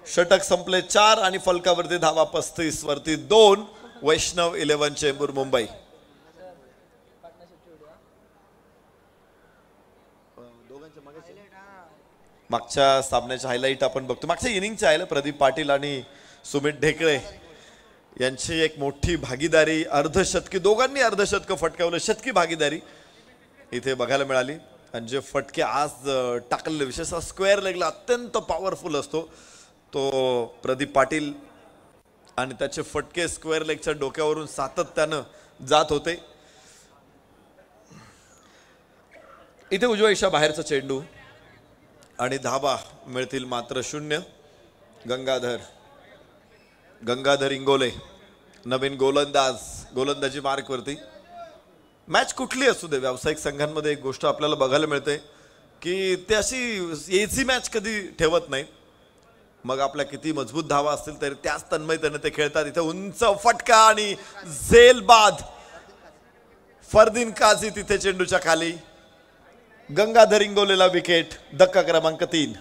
षटक संपले 4 आणि फलकावरती धावा 35 वरती 2. वैष्णव 11 चेंबूर मुंबई. मागच्या सामन्याच्या हायलाइट आपण बघतो. मागच्या इनिंगच्या आहे प्रदीप पाटील आणि सुमित ढेकळे यांची एक मोठी भागीदारी. अर्धशतकी, दोघांनी अर्धशतक फटकावलं. शतकी भागीदारी इथे बघायला मिळाली. आणि जे फटके आज टाकलेले विशेषतः स्क्वेअर लेगला अत्यंत पॉवरफुल असतो तो प्रदीप पाटील आणि त्याचे फटके स्क्वेअर लेगच्या डोक्यावरून सातत्यानं जात होते. इथे उजव्या इशा बाहेरचा चेंडू आणि धाबा मिळतील मात्र 0. गंगाधर इंगोले नवीन गोलंदाजी मार्कवरती. मॅच कुठली असू दे व्यावसायिक संघांमध्ये एक गोष्ट आपल्याला बघायला मिळते की ते अशी एसी मॅच कधी ठेवत नाही. मग आपल्या किती मजबूत धावा असतील तरी त्याच तन्मयतेने ते खेळतात. इथे उंच फटका आणि झेलबाद. फरदीन काझी तिथे चेंडूच्या खाली. गंगाधर इंगोलेला विकेट. धक्का क्रमांक 3.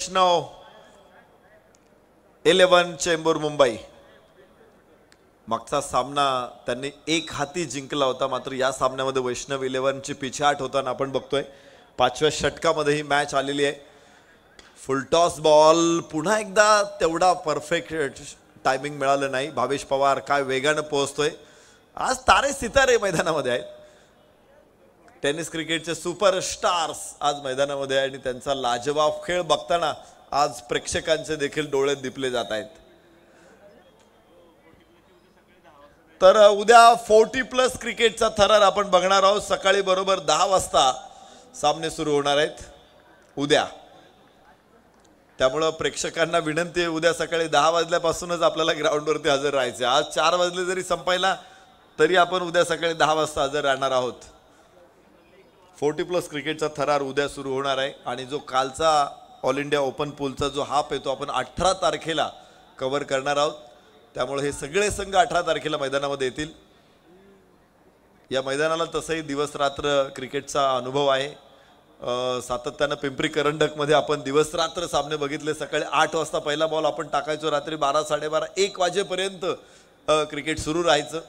वैष्णव 11 चेंबूर मुंबई. मागचा सामना त्यांनी एक हाती जिंकला होता मात्र या सामन्यामध्ये वैष्णव 11 ची पिछाट होताना आपण बघतोय. 5व्या षटकामध्ये ही मॅच आलेली आहे. फुल टॉस बॉल. पुन्हा एकदा तेवढा परफेक्ट टायमिंग मिळालं नाही. भावेश पवार काय वेगानं पोहोचतोय. आज तारे सितारे मैदानामध्ये आहेत. टेनिस क्रिकेटचे सुपरस्टार्स आज मैदानामध्ये आहे आणि त्यांचा लाजवाब खेळ बघताना आज प्रेक्षकांचे देखील डोळे दिपले जात आहेत. तर उद्या 40+ क्रिकेटचा थरार आपण बघणार आहोत. सकाळी बरोबर 10 वाजता सामने सुरू होणार आहेत उद्या. त्यामुळं प्रेक्षकांना विनंती आहे उद्या सकाळी 10 वाजल्यापासूनच आपल्याला ग्राउंडवरती हजर राहायचे. आज 4 वाजले जरी संपायला तरी आपण उद्या सकाळी 10 वाजता हजर राहणार आहोत. 40+ क्रिकेटचा थरार उद्या सुरू होणार आहे आणि जो कालचा ऑल इंडिया ओपन पूलचा जो हाफ आहे तो आपण 18 तारखेला कव्हर करणार आहोत. त्यामुळे हे सगळे संघ 18 तारखेला मैदानामध्ये येतील. या मैदानाला तसंही दिवस रात्र क्रिकेटचा अनुभव आहे. सातत्यानं पिंपरी करंडकमध्ये आपण दिवस रात्र सामने बघितले. सकाळी 8 वाजता पहिला बॉल आपण टाकायचो. रात्री 12, 12:30, 1 वाजेपर्यंत क्रिकेट सुरू राहायचं.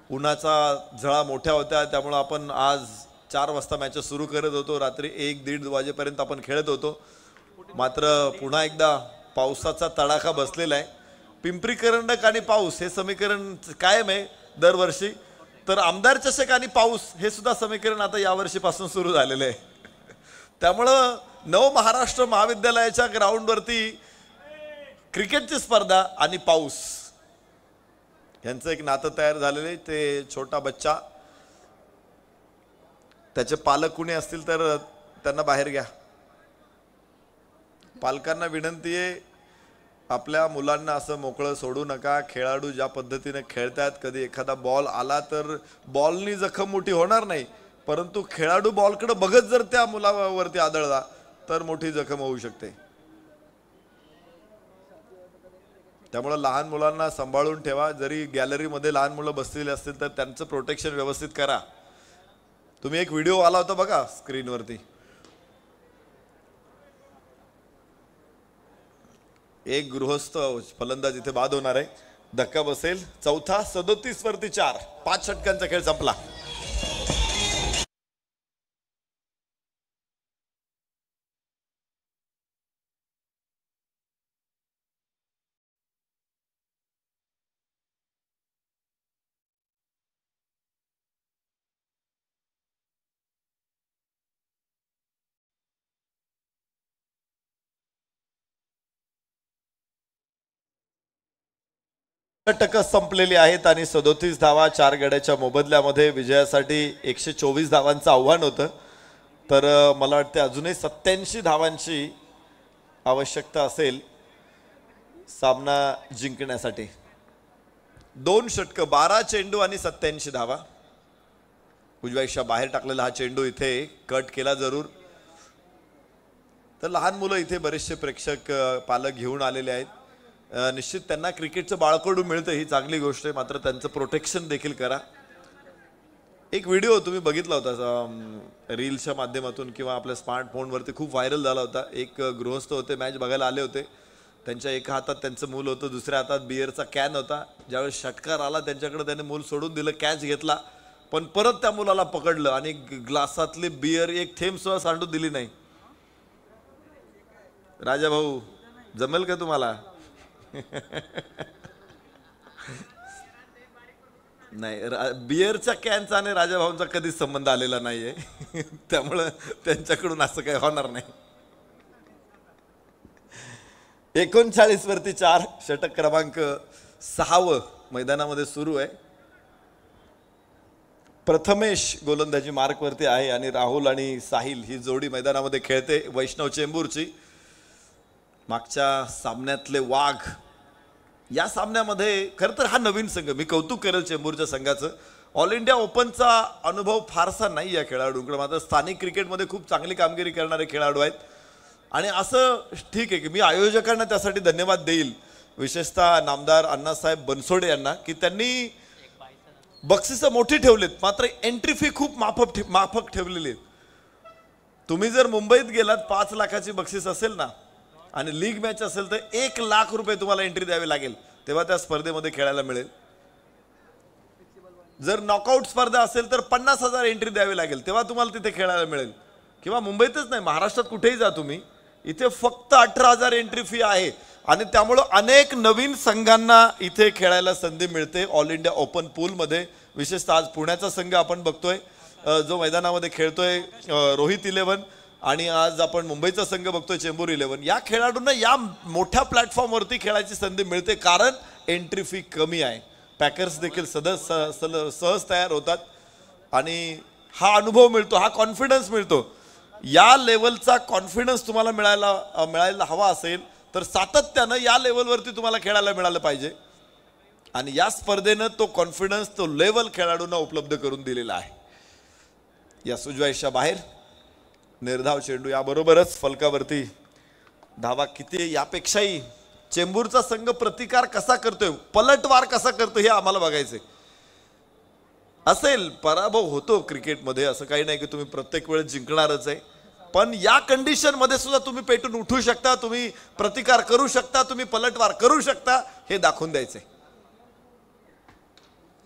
उन्हाचा झळा मोठ्या होत्या त्यामुळं आपण आज 4 वाजता मॅचेस सुरू करत होतो. रात्री 1-1:30 वाजेपर्यंत आपण खेळत होतो. मात्र पुन्हा एकदा पावसाचा तडाखा बसलेला आहे. पिंपरी करंडक आणि पाऊस हे समीकरण कायम आहे दरवर्षी. तर आमदार चषक आणि पाऊस हे सुद्धा समीकरण आता यावर्षीपासून सुरू झालेलं आहे. त्यामुळं नव महाराष्ट्र महाविद्यालयाच्या ग्राउंडवरती क्रिकेटची स्पर्धा आणि पाऊस यांचं एक नातं तयार झालेलं आहे. ते छोटा बच्चा त्याचे पालक कुणी असतील तर त्यांना बाहेर घ्या. पालकांना विनंती आहे आपल्या मुलांना असं मोकळं सोडू नका. खेळाडू ज्या पद्धतीने खेळतात कधी एखादा बॉल आला तर बॉलनी जखम मोठी होणार नाही परंतु खेळाडू बॉलकडे बघत जर त्या मुलावरती आदळला तर मोठी जखम होऊ शकते. त्यामुळे लहान मुलांना सांभाळून ठेवा. जरी गॅलरीमध्ये लहान मुलं बसलेली असतील तर त्यांचं प्रोटेक्शन व्यवस्थित करा. तुम्ही एक व्हिडिओ आला होता बघा स्क्रीनवरती. एक गृहस्थ फलंदाज इथे बाद होणार आहे. धक्का बसेल. चौथा 37 वरती 4. 5 षटकांचा खेळ संपला. षटक संपलेली आहेत आणि 37 धावा 4 गड्याच्या मोबदल्यामध्ये विजयासाठी 124 धावांचं आव्हान होतं. तर मला वाटते अजूनही 87 धावांची आवश्यकता असेल सामना जिंकण्यासाठी. 2 षटक 12 चेंडू आणि 87 धावा. उजव्या इशा बाहेर टाकलेला हा चेंडू इथे कट केला जरूर. तर लहान मुलं इथे बरेचसे प्रेक्षक पालक घेऊन आलेले आहेत. निश्चित त्यांना क्रिकेटचं बाळकडू मिळतं ही चांगली गोष्ट आहे मात्र त्यांचं प्रोटेक्शन देखील करा. एक व्हिडिओ तुम्ही बघितला होता रील्सच्या माध्यमातून किंवा आपल्या स्मार्टफोनवरती खूप व्हायरल झाला होता. एक गृहस्थ होते मॅच बघायला आले होते त्यांच्या एका हातात त्यांचं मूल होतं, दुसऱ्या हातात बिअरचा कॅन होता. ज्यावेळेस षटकार आला त्यांच्याकडे त्याने मूल सोडून दिलं, कॅच घेतला, पण परत त्या मुलाला पकडलं आणि ग्लासातली बिअर एक थेंब सुद्धा सांडू दिली नाही. राजा भाऊ जमेल का तुम्हाला? नाही, बिअरच्या कॅनचा आणि राजाभाऊंचा कधीच संबंध आलेला नाहीये. त्यामुळं त्यांच्याकडून असं काही होणार नाही. 39 वरती 4, षटक क्रमांक 6 मैदानामध्ये सुरू आहे. प्रथमेश गोलंदाजी मार्कवरती आहे आणि राहुल आणि साहिल ही जोडी मैदानामध्ये खेळते वैष्णव चेंबूरची. मागच्या सामन्यातले वाघ, या सामन्यामध्ये खरं तर हा नवीन संघ, मी कौतुक करेल चेंबूरच्या संघाचं. ऑल इंडिया ओपनचा अनुभव फारसा नाही या खेळाडूंकडे, मात्र स्थानिक क्रिकेटमध्ये खूप चांगली कामगिरी करणारे खेळाडू आहेत. आणि असं ठीक आहे की मी आयोजकांना त्यासाठी धन्यवाद देईल, विशेषतः नामदार अण्णासाहेब बनसोडे यांना, की त्यांनी बक्षिसं मोठी ठेवलीत, मात्र एंट्री फी खूप माफक ठेवलेली आहेत. तुम्ही जर मुंबईत गेलात 5 लाखाची बक्षीस असेल ना आणि लीग मॅच असेल तर 1 लाख रुपये तुम्हाला एंट्री द्यावी लागेल, तेव्हा त्या स्पर्धेमध्ये खेळायला मिळेल. जर नॉकआउट स्पर्धा असेल तर 50,000 एंट्री द्यावी लागेल, तेव्हा तुम्हाला तिथे खेळायला मिळेल. किंवा मुंबईतच नाही, महाराष्ट्रात कुठेही जा तुम्ही, इथे फक्त 18,000 एंट्री फी आहे. आणि त्यामुळं अनेक नवीन संघांना इथे खेळायला संधी मिळते ऑल इंडिया ओपन पूलमध्ये. विशेषतः आज पुण्याचा संघ आपण बघतोय जो मैदानामध्ये खेळतोय, रोहित 11, आणि आज आपण मुंबईचा संघ बघतोय चेंबूर 11. या खेळाडूंना या मोठ्या प्लॅटफॉर्मवरती खेळायची संधी मिळते कारण एंट्री फी कमी आहे. पॅकर्स देखील सहज तयार होतात आणि हा अनुभव मिळतो, हा कॉन्फिडन्स मिळतो. या लेवलचा कॉन्फिडन्स तुम्हाला मिळायला हवा असेल तर सातत्यानं या लेवलवरती तुम्हाला खेळायला मिळालं पाहिजे. आणि या स्पर्धेनं तो कॉन्फिडन्स, तो लेवल खेळाडूंना उपलब्ध करून दिलेला आहे. या सुजवाईच्या बाहेर निर्धाव चेंडू, याबरोबरच फलकावरती धावा किती, यापेक्षाही चेंबूरचा संघ प्रतिकार कसा करतोय, पलटवार कसा करतोय हे आम्हाला बघायचंय. असेल पराभव होतो क्रिकेटमध्ये, असं काही नाही की तुम्ही प्रत्येक वेळेस जिंकणारच आहे, पण या कंडिशन मध्ये सुद्धा तुम्ही पेटून उठू शकता, तुम्ही प्रतिकार करू शकता, तुम्ही पलटवार करू शकता, हे दाखवून द्यायचंय.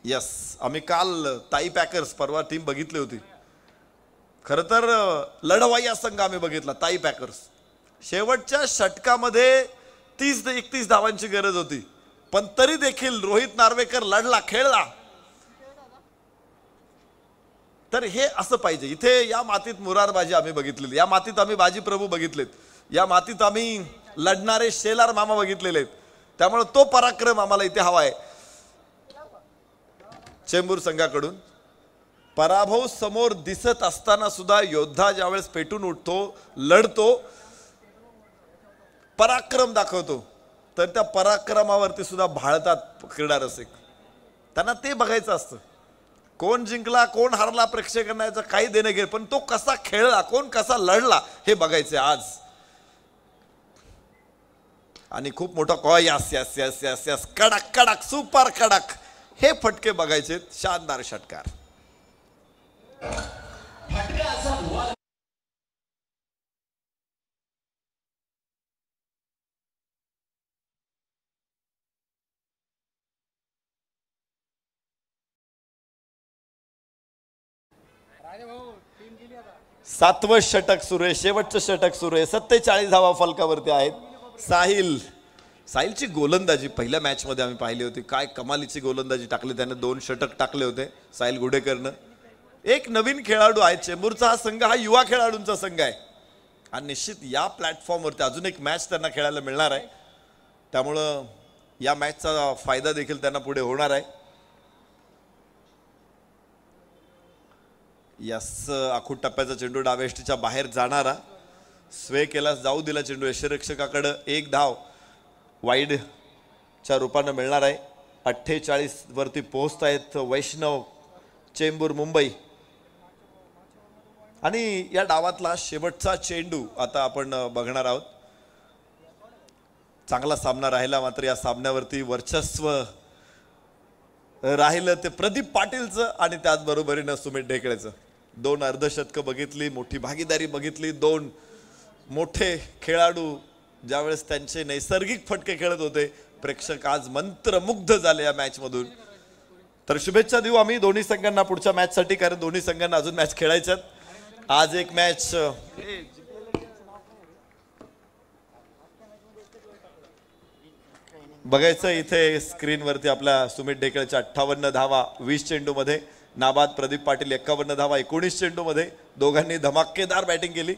यस, आम्ही काल ताई पॅकर्स परवा टीम बघितली होती. खरं तर लढवाई संघ आम्ही बघितला ताई पॅकर्स. शेवटच्या षटकामध्ये 30 ते 31 धावांची गरज होती, पण तरी देखील रोहित नार्वेकर लढला, खेळला. तर हे असं पाहिजे. इथे या मातीत मुरारबाजी आम्ही बघितलेली, या मातीत आम्ही बाजी प्रभू बघितलेत, या मातीत आम्ही लढणारे शेलार मामा बघितलेले आहेत. त्यामुळे तो पराक्रम आम्हाला इथे हवा आहे. चेंबूर संघाकडून पराभव समोर दिसत असताना सुद्धा योद्धा ज्यावेळेस पेटून उठतो, लढतो, पराक्रम दाखवतो, तर त्या पराक्रमावरती सुद्धा भाळतात क्रीडा रसिक. त्यांना ते बघायचं असतं. कोण जिंकला कोण हारला प्रेक्षकांना याचं काही देणं घेणं, पण तो कसा खेळला, कोण कसा लढला हे बघायचे आज. आणि खूप मोठा yes yes yes yes yes, कडक कडक, सुपर कडक, हे फटके बघायचे. शानदार षटकार. सातवं षटक सुरू आहे, शेवटचं षटक सुरू आहे. 47 धावा फलकावरती आहेत. साहिलची गोलंदाजी पहिल्या मॅच मध्ये आम्ही पाहिली होती, काय कमालीची गोलंदाजी टाकली त्याने. 2 षटक टाकले होते साहिल गुडेकरनं. एक नवीन खेळाडू आहे. चेंबूरचा हा संघ हा युवा खेळाडूंचा संघ आहे आणि निश्चित या प्लॅटफॉर्मवरती अजून एक मॅच त्यांना खेळायला मिळणार आहे. त्यामुळं या मॅचचा फायदा देखील त्यांना पुढे होणार आहे. यस, आखूड टप्प्याचा चेंडू डावेष्टीच्या बाहेर जाणारा, स्वे केला, जाऊ दिला चेंडू यष्टिरक्षकाकडे. 1 धाव वाईडच्या रूपानं मिळणार आहे. 48 वरती पोहोचतायत वैष्णव चेंबूर मुंबई. आणि या डावातला शेवटचा चेंडू आता आपण बघणार आहोत. चांगला सामना राहिला, मात्र या सामन्यावरती वर्चस्व राहिलं ते प्रदीप पाटीलचं आणि त्याचबरोबरीनं सुमित ढेकळेचं. 2 अर्धशतकं बघितली, मोठी भागीदारी बघितली, 2 मोठे खेळाडू ज्यावेळेस त्यांचे नैसर्गिक फटके खेळत होते, प्रेक्षक आज मंत्रमुग्ध झाले या मॅचमधून. तर शुभेच्छा देऊ आम्ही दोन्ही संघांना पुढच्या मॅचसाठी, कारण दोन्ही संघांना अजून मॅच खेळायच्यात. आज एक मॅच बघायचं इथे स्क्रीनवरती आपल्या सुमित ढेकळच्या 58 धावा 20 चेंडूमध्ये, नाबाद प्रदीप पाटील 51 धावा 19 चेंडूमध्ये. दोघांनी धमाकेदार बॅटिंग केली.